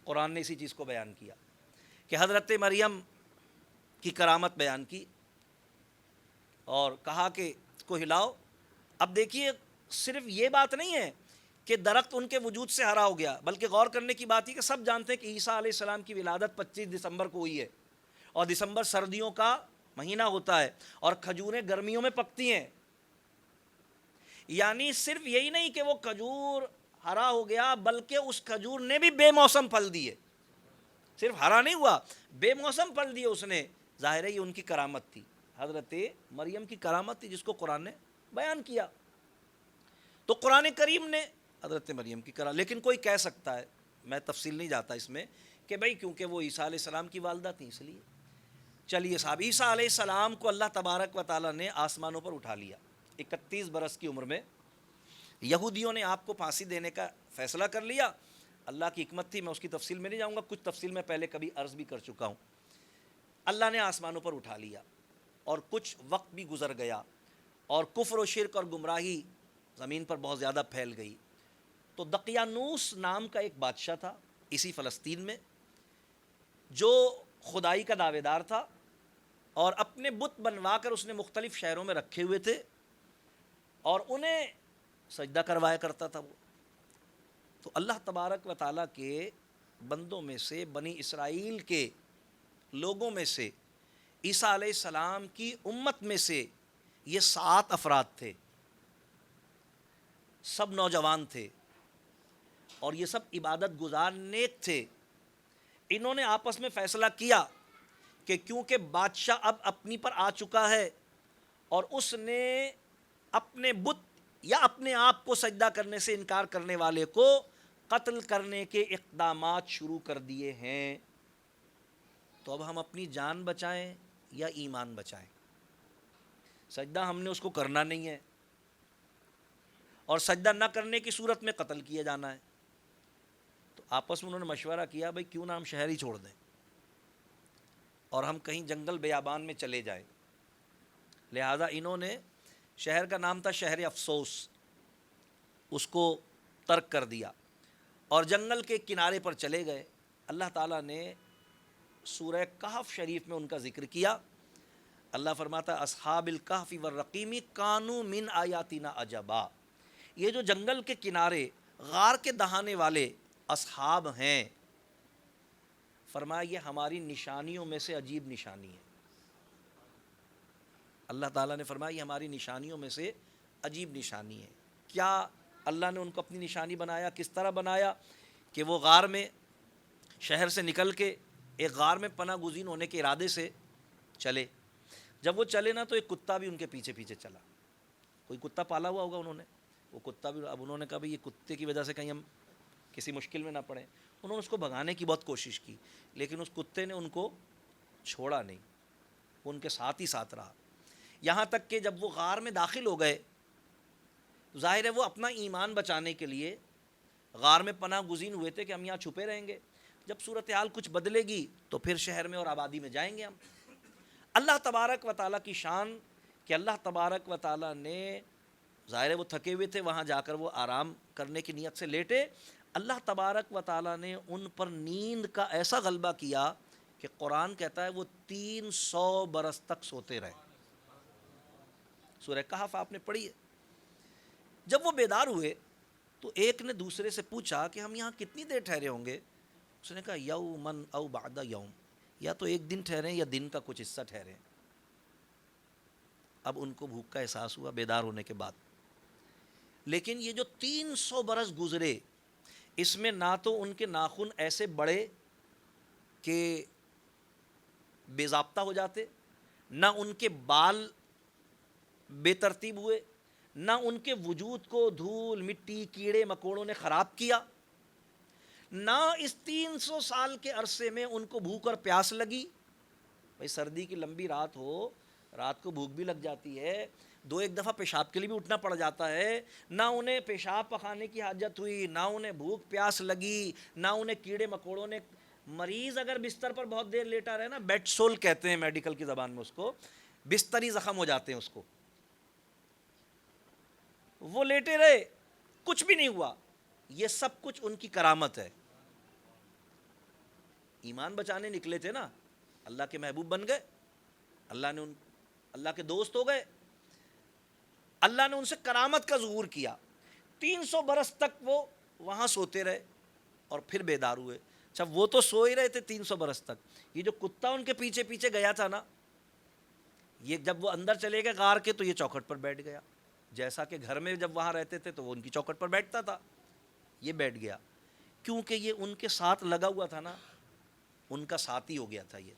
قرآن نے اسی چیز کو بیان کیا کہ حضرت مریم کی کرامت بیان کی اور کہا کہ اس کو ہلاؤ. اب دیکھیے صرف یہ بات نہیں ہے کہ درخت ان کے وجود سے ہرا ہو گیا، بلکہ غور کرنے کی بات یہ کہ سب جانتے ہیں کہ عیسیٰ علیہ السلام کی ولادت 25 دسمبر کو ہوئی ہے، اور دسمبر سردیوں کا مہینہ ہوتا ہے اور کھجوریں گرمیوں میں پکتی ہیں. یعنی صرف یہی نہیں کہ وہ کھجور ہرا ہو گیا، بلکہ اس کھجور نے بھی بے موسم پھل دیے. صرف ہرا نہیں ہوا، بے موسم پھل دیے اس نے. ظاہر ہے یہ ان کی کرامت تھی، حضرت مریم کی کرامت تھی جس کو قرآن نے بیان کیا. تو قرآن کریم نے حضرت مریم کی کرا. لیکن کوئی کہہ سکتا ہے، میں تفصیل نہیں جاتا اس میں، کہ بھئی کیونکہ وہ عیسیٰ علیہ السلام کی والدہ تھیں اس لیے. چلیے صاحب، عیسیٰ علیہ السلام کو اللہ تبارک و تعالیٰ نے آسمانوں پر اٹھا لیا 31 برس کی عمر میں. یہودیوں نے آپ کو پھانسی دینے کا فیصلہ کر لیا. اللہ کی حکمت تھی، میں اس کی تفصیل میں نہیں جاؤں گا، کچھ تفصیل میں پہلے کبھی عرض بھی کر چکا ہوں. اللہ نے آسمانوں پر اٹھا لیا اور کچھ وقت بھی گزر گیا اور کفر و شرک اور گمراہی زمین پر بہت زیادہ پھیل گئی. تو دقیانوس نام کا ایک بادشاہ تھا اسی فلسطین میں، جو خدائی کا دعوے دار تھا اور اپنے بت بنوا کر اس نے مختلف شہروں میں رکھے ہوئے تھے اور انہیں سجدہ کروایا کرتا تھا وہ. تو اللہ تبارک و تعالیٰ کے بندوں میں سے، بنی اسرائیل کے لوگوں میں سے، عیسیٰ علیہ السلام کی امت میں سے یہ 7 افراد تھے. سب نوجوان تھے اور یہ سب عبادت گزار نیک تھے. انہوں نے آپس میں فیصلہ کیا کہ کیونکہ بادشاہ اب اپنی پر آ چکا ہے اور اس نے اپنے بت یا اپنے آپ کو سجدہ کرنے سے انکار کرنے والے کو قتل کرنے کے اقدامات شروع کر دیے ہیں، تو اب ہم اپنی جان بچائیں یا ایمان بچائیں؟ سجدہ ہم نے اس کو کرنا نہیں ہے، اور سجدہ نہ کرنے کی صورت میں قتل کیا جانا ہے. تو آپس میں انہوں نے مشورہ کیا بھئی کیوں نہ ہم شہر ہی چھوڑ دیں اور ہم کہیں جنگل بیابان میں چلے جائیں. لہذا انہوں نے، شہر کا نام تھا شہر افسوس، اس کو ترک کر دیا اور جنگل کے کنارے پر چلے گئے. اللہ تعالیٰ نے سورہ کہف شریف میں ان کا ذکر کیا. اللہ فرماتا اصحاب الکہف والرقیم کانوا من آیاتنا عجبا. یہ جو جنگل کے کنارے غار کے دہانے والے اصحاب ہیں، فرمایا یہ ہماری نشانیوں میں سے عجیب نشانی ہے. اللہ تعالیٰ نے فرمایا یہ ہماری نشانیوں میں سے عجیب نشانی ہے. کیا اللہ نے ان کو اپنی نشانی بنایا. کس طرح بنایا کہ وہ غار میں شہر سے نکل کے ایک غار میں پناہ گزین ہونے کے ارادے سے چلے. جب وہ چلے نا تو ایک کتا بھی ان کے پیچھے پیچھے چلا. کوئی کتا پالا ہوا ہوگا انہوں نے, وہ کتا بھی. اب انہوں نے کہا بھائی یہ کتے کی وجہ سے کہیں ہم کسی مشکل میں نہ پڑیں. انہوں نے اس کو بھگانے کی بہت کوشش کی, لیکن اس کتے نے ان کو چھوڑا نہیں, وہ ان کے ساتھ ہی ساتھ رہا. یہاں تک کہ جب وہ غار میں داخل ہو گئے, ظاہر ہے وہ اپنا ایمان بچانے کے لیے غار میں پناہ گزین ہوئے تھے کہ ہم یہاں چھپے رہیں گے, جب صورتحال کچھ بدلے گی تو پھر شہر میں اور آبادی میں جائیں گے ہم. اللہ تبارک و تعالیٰ کی شان کہ اللہ تبارک و تعالیٰ نے, ظاہر ہے وہ تھکے ہوئے تھے, وہاں جا کر وہ آرام کرنے کی نیت سے لیٹے. اللہ تبارک و تعالیٰ نے ان پر نیند کا ایسا غلبہ کیا کہ قرآن کہتا ہے وہ 300 برس تک سوتے رہے. سورہ کہف آپ نے پڑھی ہے. جب وہ بیدار ہوئے تو ایک نے دوسرے سے پوچھا کہ ہم یہاں کتنی دیر ٹھہرے ہوں گے؟ اس نے کہا یومن او بعد یوم, یا تو ایک دن ٹھہرے یا دن کا کچھ حصہ ٹھہرے. اب ان کو بھوک کا احساس ہوا بیدار ہونے کے بعد, لیکن یہ جو 300 برس گزرے اس میں نہ تو ان کے ناخن ایسے بڑے کہ بے ضابطہ ہو جاتے, نہ ان کے بال بے ترتیب ہوئے, نہ ان کے وجود کو دھول مٹی کیڑے مکوڑوں نے خراب کیا, نہ اس 300 سال کے عرصے میں ان کو بھوک اور پیاس لگی. بھائی سردی کی لمبی رات ہو, رات کو بھوک بھی لگ جاتی ہے, دو ایک دفعہ پیشاب کے لیے بھی اٹھنا پڑ جاتا ہے. نہ انہیں پیشاب پخانے کی حاجت ہوئی, نہ انہیں بھوک پیاس لگی, نہ انہیں کیڑے مکوڑوں نے. مریض اگر بستر پر بہت دیر لیٹا رہے نا, بیڈ سول کہتے ہیں میڈیکل کی زبان میں اس کو, بستری زخم ہو جاتے ہیں اس کو. وہ لیٹے رہے, کچھ بھی نہیں ہوا. یہ سب کچھ ان کی کرامت ہے. ایمان بچانے نکلے تھے نا, اللہ کے محبوب بن گئے, اللہ کے دوست ہو گئے, اللہ نے ان سے کرامت کا ظہور کیا. 300 برس تک وہ وہاں سوتے رہے اور پھر بیدار ہوئے. اچھا وہ تو سو ہی رہے تھے 300 برس تک, یہ جو کتا ان کے پیچھے پیچھے گیا تھا نا, یہ جب وہ اندر چلے گئے غار کے تو یہ چوکھٹ پر بیٹھ گیا. جیسا کہ گھر میں جب وہاں رہتے تھے تو وہ ان کی چوکھٹ پر بیٹھتا تھا, یہ بیٹھ گیا. کیونکہ یہ ان کے ساتھ لگا ہوا تھا نا, ان کا ساتھی ہو گیا تھا یہ.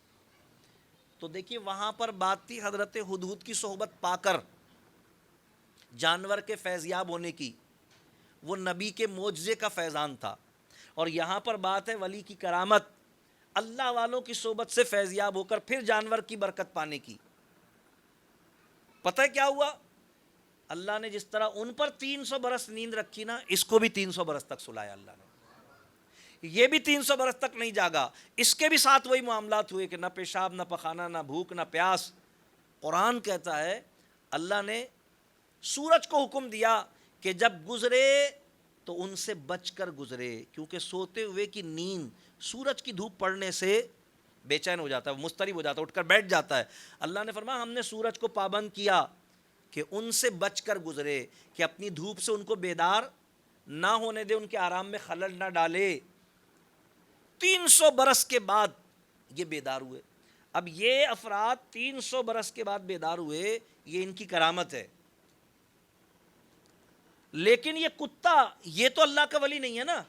تو دیکھیے وہاں پر بات تھی حضرت ہدہد کی صحبت پا کر جانور کے فیضیاب ہونے کی, وہ نبی کے معجزے کا فیضان تھا. اور یہاں پر بات ہے ولی کی کرامت, اللہ والوں کی صحبت سے فیضیاب ہو کر پھر جانور کی برکت پانے کی. پتہ ہے کیا ہوا؟ اللہ نے جس طرح ان پر 300 برس نیند رکھی نا, اس کو بھی 300 برس تک سلایا اللہ نے. یہ بھی 300 برس تک نہیں جاگا, اس کے بھی ساتھ وہی معاملات ہوئے کہ نہ پیشاب نہ پخانا نہ بھوک نہ پیاس. قرآن کہتا ہے اللہ نے سورج کو حکم دیا کہ جب گزرے تو ان سے بچ کر گزرے, کیونکہ سوتے ہوئے کی نیند سورج کی دھوپ پڑنے سے بے چین ہو جاتا ہے, مضطرب ہو جاتا ہے, اٹھ کر بیٹھ جاتا ہے. اللہ نے فرمایا ہم نے سورج کو پابند کیا کہ ان سے بچ کر گزرے, کہ اپنی دھوپ سے ان کو بیدار نہ ہونے دے, ان کے آرام میں خلل نہ ڈالے. 300 برس کے بعد یہ بیدار ہوئے. اب یہ افراد 300 برس کے بعد بیدار ہوئے, یہ ان کی کرامت ہے. لیکن یہ کتا یہ تو اللہ کا ولی نہیں ہے نا,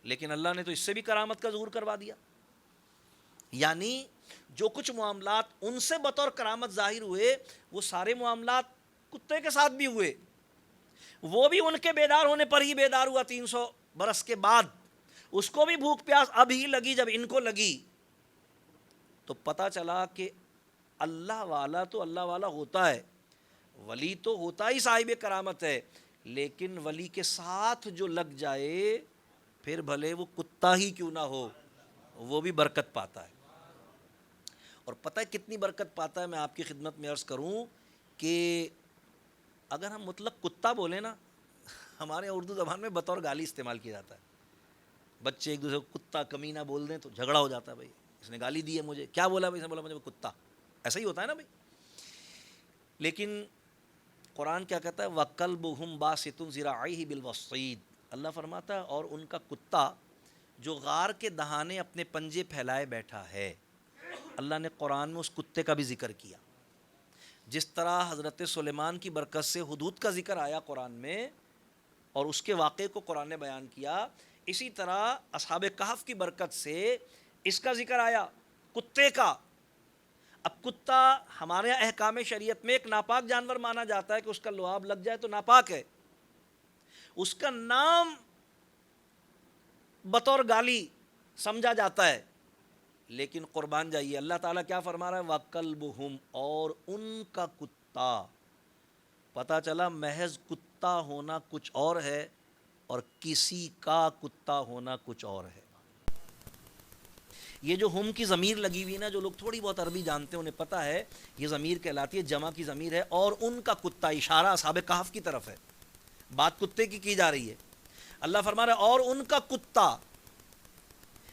لیکن اللہ نے تو اس سے بھی کرامت کا ظہور کروا دیا. یعنی جو کچھ معاملات ان سے بطور کرامت ظاہر ہوئے, وہ سارے معاملات کتے کے ساتھ بھی ہوئے. وہ بھی ان کے بیدار ہونے پر ہی بیدار ہوا 300 برس کے بعد. اس کو بھی بھوک پیاس اب ہی لگی جب ان کو لگی. تو پتہ چلا کہ اللہ والا تو اللہ والا ہوتا ہے, ولی تو ہوتا ہی صاحب کرامت ہے, لیکن ولی کے ساتھ جو لگ جائے پھر بھلے وہ کتا ہی کیوں نہ ہو, وہ بھی برکت پاتا ہے. اور پتہ ہے کتنی برکت پاتا ہے؟ میں آپ کی خدمت میں عرض کروں کہ اگر ہم مطلق کتا بولیں نا, ہمارے اردو زبان میں بطور گالی استعمال کیا جاتا ہے. بچے ایک دوسرے کو کتا کمینہ بول دیں تو جھگڑا ہو جاتا ہے, بھائی اس نے گالی دی ہے مجھے, کیا بولا بھائی؟ اس نے بولا مجھے کتا. ایسا ہی ہوتا ہے نا بھائی. لیکن قرآن کیا کہتا ہے؟ وَقَلْبُهُمْ بَاسِطٌ ذِرَاعَيْهِ بِالْوَصِيدِ. اللہ فرماتا ہے اور ان کا کتا جو غار کے دہانے اپنے پنجے پھیلائے بیٹھا ہے. اللہ نے قرآن میں اس کتے کا بھی ذکر کیا. جس طرح حضرت سلیمان کی برکت سے ہدہد کا ذکر آیا قرآن میں, اور اس کے واقعے کو قرآن نے بیان کیا. اسی طرح اصحاب کہف کی برکت سے اس کا ذکر آیا، کتے کا. اب کتا ہمارے یہاں احکام شریعت میں ایک ناپاک جانور مانا جاتا ہے کہ اس کا لعاب لگ جائے تو ناپاک ہے. اس کا نام بطور گالی سمجھا جاتا ہے، لیکن قربان جائیے اللہ تعالیٰ کیا فرما رہا ہے، وَكَلْبُهُمْ، اور ان کا کتا. پتہ چلا محض کتا ہونا کچھ اور ہے اور کسی کا کتا ہونا کچھ اور ہے. یہ جو ہم کی ضمیر لگی ہوئی نا، جو لوگ تھوڑی بہت عربی جانتے ہیں انہیں پتہ ہے یہ ضمیر کہلاتی ہے، جمع کی ضمیر ہے. اور ان کا کتا اشارہ اصحاب کہف کی طرف ہے، بات کتے کی جا رہی ہے. اللہ فرما رہا ہے اور ان کا کتا،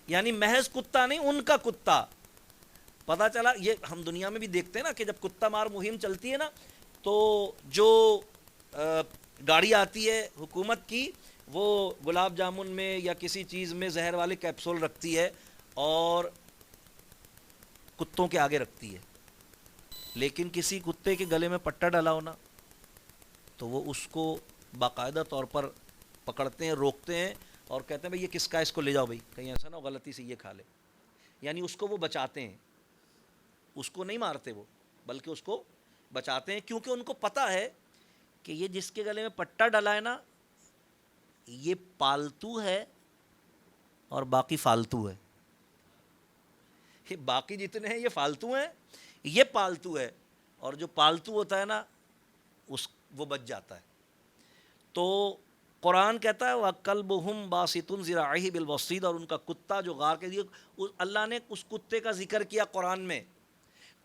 یعنی محض کتا نہیں، ان کا کتا. پتہ چلا یہ ہم دنیا میں بھی دیکھتے ہیں نا کہ جب کتا مار مہم چلتی ہے نا تو جو گاڑی آتی ہے حکومت کی وہ گلاب جامن میں یا کسی چیز میں زہر والے کیپسول رکھتی ہے اور کتوں کے آگے رکھتی ہے، لیکن کسی کتے کے گلے میں پٹا ڈالا ہونا تو وہ اس کو باقاعدہ طور پر پکڑتے ہیں، روکتے ہیں اور کہتے ہیں بھئی یہ کس کا، اس کو لے جاؤ بھئی، کہیں ایسا نہ ہو غلطی سے یہ کھا لے. یعنی اس کو وہ بچاتے ہیں، اس کو نہیں مارتے وہ، بلکہ اس کو بچاتے ہیں، کیونکہ ان کو پتہ ہے کہ یہ جس کے گلے میں پٹا ڈالا ہے نا یہ پالتو ہے اور باقی فالتو ہے. یہ باقی جتنے ہیں یہ فالتو ہیں، یہ پالتو ہے، اور جو پالتو ہوتا ہے نا وہ بچ جاتا ہے. تو قرآن کہتا ہے وَكَلْبُهُمْ بَاسِطٌ ذِرَاعِهِ بِالْوَصِيدِ، اور ان کا کتا جو غار کے دیے. اللہ نے اس کتے کا ذکر کیا قرآن میں.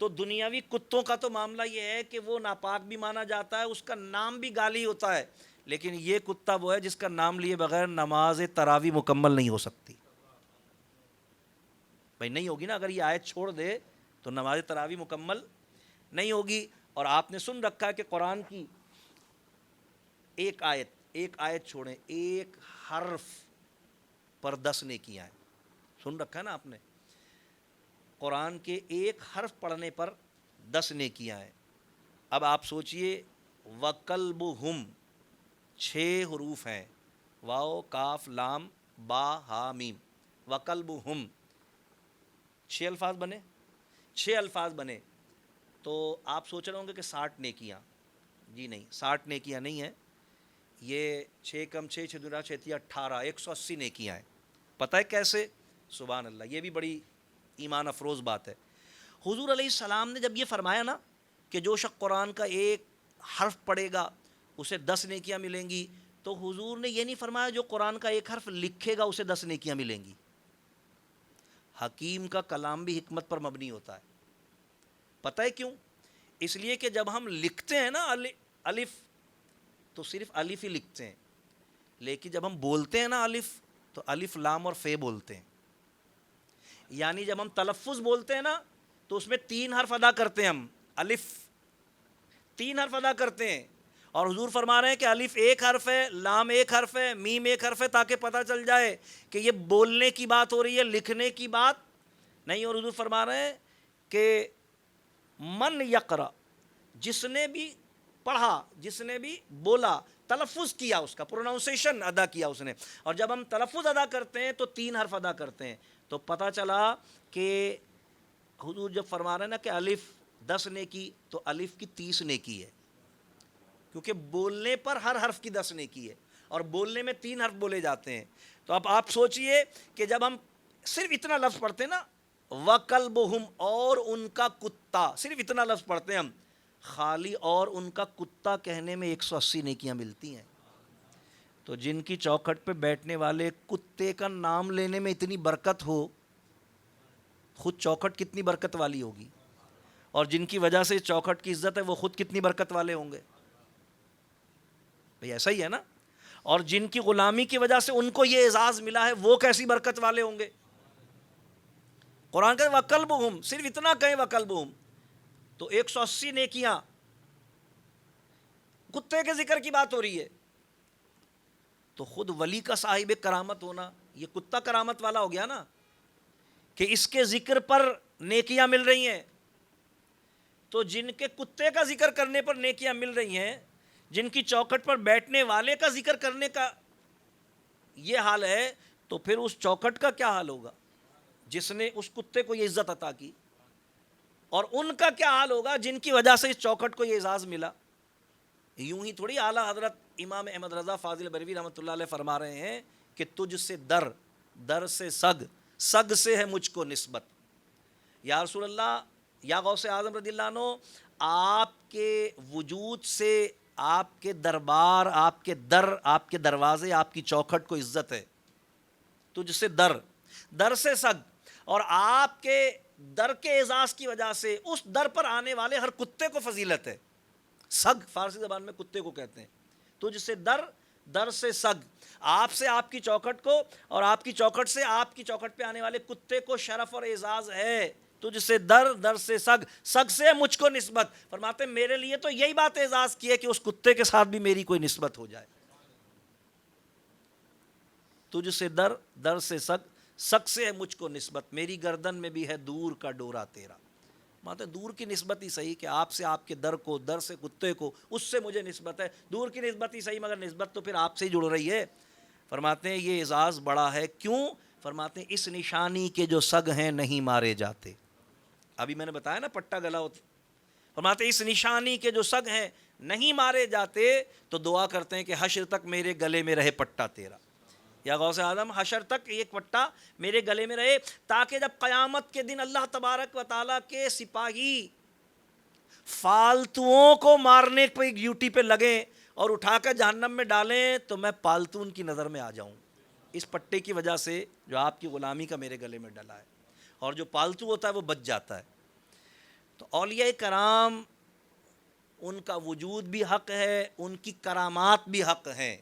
تو دنیاوی کتوں کا تو معاملہ یہ ہے کہ وہ ناپاک بھی مانا جاتا ہے، اس کا نام بھی گالی ہوتا ہے، لیکن یہ کتا وہ ہے جس کا نام لیے بغیر نماز تراویح مکمل نہیں ہو سکتی. بھائی نہیں ہوگی نا، اگر یہ آیت چھوڑ دے تو نماز تراویح مکمل نہیں ہوگی. اور آپ نے سن رکھا ہے کہ قرآن کی ایک آیت چھوڑیں، ایک حرف پر 10 نیکیاں ہیں. سن رکھا ہے نا آپ نے، قرآن کے ایک حرف پڑھنے پر 10 نیکیاں ہیں. اب آپ سوچئے وَقَلْبُهُمْ 6 حروف ہیں، واو کاف لام با ہا میم. وَقَلْبُهُمْ 6 الفاظ بنے، 6 الفاظ بنے. تو آپ سوچ رہے ہوں گے کہ 60 نیکیاں. جی نہیں، 60 نیکیاں نہیں ہیں، یہ 6 کم 6 6 2 6 18 180 نیکیاں ہیں. پتہ ہے کیسے؟ سبحان اللہ، یہ بھی بڑی ایمان افروز بات ہے. حضور علیہ السلام نے جب یہ فرمایا نا کہ جو شخص قرآن کا ایک حرف پڑھے گا اسے 10 نیکیاں ملیں گی، تو حضور نے یہ نہیں فرمایا جو قرآن کا ایک حرف لکھے گا اسے 10 نیکیاں ملیں گی. حکیم کا کلام بھی حکمت پر مبنی ہوتا ہے. پتہ ہے کیوں؟ اس لیے کہ جب ہم لکھتے ہیں نا الف تو صرف الف ہی لکھتے ہیں، لیکن جب ہم بولتے ہیں نا الف تو الف لام اور فے بولتے ہیں. یعنی جب ہم تلفظ بولتے ہیں نا تو اس میں 3 حرف ادا کرتے ہیں، ہم الف 3 حرف ادا کرتے ہیں. اور حضور فرما رہے ہیں کہ الف ایک حرف ہے، لام ایک حرف ہے، میم ایک حرف ہے، تاکہ پتہ چل جائے کہ یہ بولنے کی بات ہو رہی ہے، لکھنے کی بات نہیں. اور حضور فرما رہے ہیں کہ من یقرأ، جس نے بھی پڑھا، جس نے بھی بولا، تلفظ کیا، اس کا پروناؤنسیشن ادا کیا اس نے. اور جب ہم تلفظ ادا کرتے ہیں تو 3 حرف ادا کرتے ہیں. تو پتہ چلا کہ حضور جب فرما رہے ہیں نا کہ الف 10 نیکی، تو الف کی 30 نیکی ہے، کیونکہ بولنے پر ہر حرف کی 10 نیکی ہے، اور بولنے میں 3 حرف بولے جاتے ہیں. تو اب آپ سوچئے کہ جب ہم صرف اتنا لفظ پڑھتے ہیں نا وَقَلْبُهُمْ، اور ان کا کتا، صرف اتنا لفظ پڑھتے ہیں ہم خالی، اور ان کا کتا کہنے میں 180 نیکیاں ملتی ہیں. تو جن کی چوکھٹ پہ بیٹھنے والے کتے کا نام لینے میں اتنی برکت ہو، خود چوکھٹ کتنی برکت والی ہوگی، اور جن کی وجہ سے چوکھٹ کی عزت ہے وہ خود کتنی برکت والے ہوں گے. بھئی ایسا ہی ہے نا. اور جن کی غلامی کی وجہ سے ان کو یہ اعزاز ملا ہے وہ کیسی برکت والے ہوں گے. قرآن کہتے وَقَلْبُهُمْ، صرف اتنا کہیں وَقَلْبُهُمْ تو 180 نیکیاں. کتے کے ذکر کی بات ہو رہی ہے تو خود ولی کا صاحب کرامت ہونا، یہ کتا کرامت والا ہو گیا نا کہ اس کے ذکر پر نیکیاں مل رہی ہیں. تو جن کے کتے کا ذکر کرنے پر نیکیاں مل رہی ہیں، جن کی چوکھٹ پر بیٹھنے والے کا ذکر کرنے کا یہ حال ہے تو پھر اس چوکھٹ کا کیا حال ہوگا جس نے اس کتے کو یہ عزت عطا کی، اور ان کا کیا حال ہوگا جن کی وجہ سے اس چوکھٹ کو یہ اعزاز ملا۔ یوں ہی تھوڑی اعلیٰ حضرت امام احمد رضا فاضل بریلوی رحمۃ اللہ علیہ فرما رہے ہیں کہ تجھ سے در، در سے سگ، سگ سے ہے مجھ کو نسبت۔ یا رسول اللہ، یا غوث اعظم رضی اللہ عنہ، آپ کے وجود سے، آپ کے دربار، آپ کے در، آپ کے دروازے، آپ کی چوکھٹ کو عزت ہے۔ تجھ سے در، در سے سگ، اور آپ کے در کے اعزاز کی وجہ سے اس در پر آنے والے ہر کتے کو فضیلت ہے۔ سگ فارسی زبان میں کتے کو کہتے ہیں۔ تجھ سے در، در سے سگ، آپ سے آپ کی چوکھٹ کو، اور آپ کی چوکھٹ سے آپ کی چوکھٹ پہ آنے والے کتے کو شرف اور اعزاز ہے۔ تجھ سے در، در سے سگ، سگ سے مجھ کو نسبت۔ فرماتے ہیں میرے لیے تو یہی بات اعزاز کی ہے کہ اس کتے کے ساتھ بھی میری کوئی نسبت ہو جائے۔ تجھ سے در، در سے سگ، سگ سے ہے مجھ کو نسبت، میری گردن میں بھی ہے دور کا ڈورا تیرا۔ ماتے دور کی نسبت ہی صحیح کہ آپ سے آپ کے در کو، در سے کتے کو، اس سے مجھے نسبت ہے، دور کی نسبت ہی صحیح مگر نسبت تو پھر آپ سے ہی جڑ رہی ہے۔ فرماتے ہیں یہ اعزاز بڑا ہے، کیوں؟ فرماتے ہیں اس نشانی کے جو سگ ہیں نہیں مارے جاتے۔ ابھی میں نے بتایا نا پٹا گلا ہوتا۔ فرماتے ہیں اس نشانی کے جو سگ ہیں نہیں مارے جاتے، تو دعا کرتے ہیں کہ حشر تک میرے گلے میں رہے پٹا تیرا۔ یا غوث اعظم حشر تک ایک پٹا میرے گلے میں رہے، تاکہ جب قیامت کے دن اللہ تبارک و تعالیٰ کے سپاہی فالتوؤں کو مارنے پہ ڈیوٹی پہ لگیں اور اٹھا کر جہنم میں ڈالیں تو میں پالتو ان کی نظر میں آ جاؤں، اس پٹے کی وجہ سے جو آپ کی غلامی کا میرے گلے میں ڈلا ہے۔ اور جو پالتو ہوتا ہے وہ بچ جاتا ہے۔ تو اولیاء کرام، ان کا وجود بھی حق ہے، ان کی کرامات بھی حق ہیں۔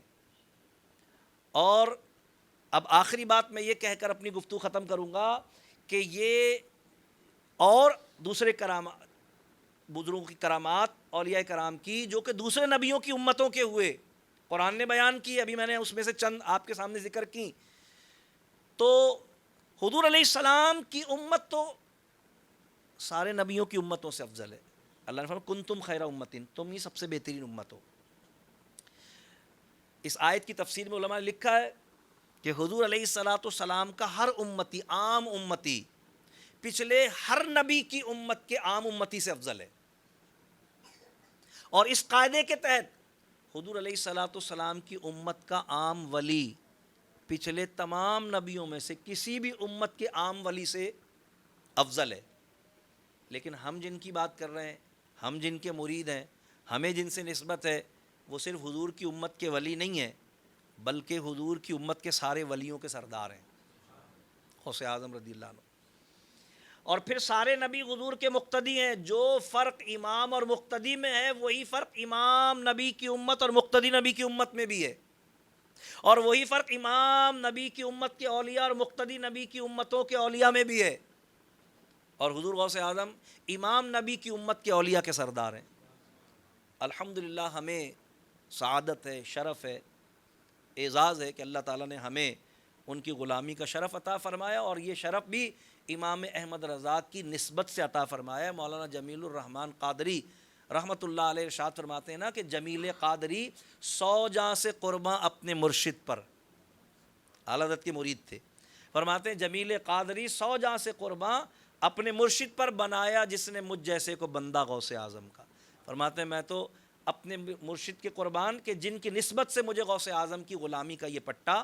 اور اب آخری بات میں یہ کہہ کر اپنی گفتگو ختم کروں گا کہ یہ اور دوسرے کرامات، بزرگوں کی کرامات، اولیاء کرام کی جو کہ دوسرے نبیوں کی امتوں کے ہوئے قرآن نے بیان کی، ابھی میں نے اس میں سے چند آپ کے سامنے ذکر کی۔ تو حضور علیہ السلام کی امت تو سارے نبیوں کی امتوں سے افضل ہے۔ اللہ نے فرمایا کنتم خیر امتن، تم ہی سب سے بہترین امت ہو۔ اس آیت کی تفسیر میں علماء نے لکھا ہے کہ حضور علیہ السلام کا ہر امتی، عام امتی، پچھلے ہر نبی کی امت کے عام امتی سے افضل ہے۔ اور اس قاعدے کے تحت حضور علیہ السلام کی امت کا عام ولی پچھلے تمام نبیوں میں سے کسی بھی امت کے عام ولی سے افضل ہے۔ لیکن ہم جن کی بات کر رہے ہیں، ہم جن کے مرید ہیں، ہمیں جن سے نسبت ہے، وہ صرف حضور کی امت کے ولی نہیں ہیں، بلکہ حضور کی امت کے سارے ولیوں کے سردار ہیں، غوث اعظم رضی اللہ عنہ۔ اور پھر سارے نبی حضور کے مقتدی ہیں۔ جو فرق امام اور مقتدی میں ہے وہی فرق امام نبی کی امت اور مقتدی نبی کی امت میں بھی ہے، اور وہی فرق امام نبی کی امت کے اولیاء اور مقتدی نبی کی امتوں کے اولیاء میں بھی ہے۔ اور حضور غوث اعظم امام نبی کی امت کے اولیاء کے سردار ہیں۔ الحمدللہ ہمیں سعادت ہے، شرف ہے، اعزاز ہے کہ اللہ تعالیٰ نے ہمیں ان کی غلامی کا شرف عطا فرمایا، اور یہ شرف بھی امام احمد رضا کی نسبت سے عطا فرمایا ہے۔ مولانا جمیل الرحمن قادری رحمۃ اللہ علیہ ارشاد فرماتے ہیں نا کہ جمیل قادری 100 جاں سے قرباں اپنے مرشد پر، اعلیٰ حضرت کے مرید تھے، فرماتے ہیں جمیل قادری 100 جاں سے قرباں اپنے مرشد پر بنایا جس نے مجھ جیسے کو بندہ غوث اعظم کا۔ فرماتے ہیں میں تو اپنے مرشد کے قربان کہ جن کی نسبت سے مجھے غوث اعظم کی غلامی کا یہ پٹا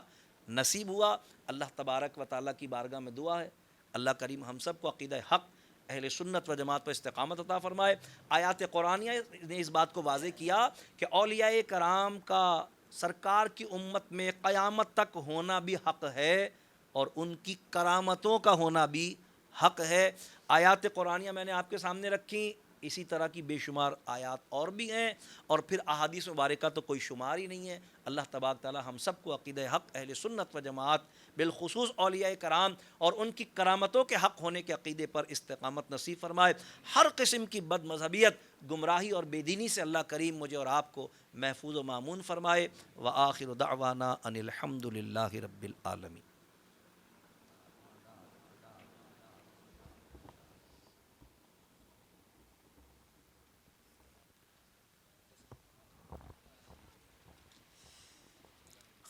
نصیب ہوا۔ اللہ تبارک و تعالیٰ کی بارگاہ میں دعا ہے اللہ کریم ہم سب کو عقیدہ حق اہل سنت و جماعت پر استقامت عطا فرمائے۔ آیات قرآنیہ نے اس بات کو واضح کیا کہ اولیاء کرام کا سرکار کی امت میں قیامت تک ہونا بھی حق ہے، اور ان کی کرامتوں کا ہونا بھی حق ہے۔ آیات قرآنیہ میں نے آپ کے سامنے رکھی، اسی طرح کی بے شمار آیات اور بھی ہیں، اور پھر احادیث مبارکہ تو کوئی شمار ہی نہیں ہے۔ اللہ تبارک تعالی ہم سب کو عقیدہ حق اہل سنت و جماعت بالخصوص اولیاء کرام اور ان کی کرامتوں کے حق ہونے کے عقیدے پر استقامت نصیب فرمائے۔ ہر قسم کی بد مذہبیت، گمراہی اور بے دینی سے اللہ کریم مجھے اور آپ کو محفوظ و مامون فرمائے۔ وآخر دعوانا ان الحمد للہ رب العالمین۔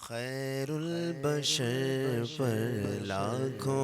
خیر البشر پر لاکھوں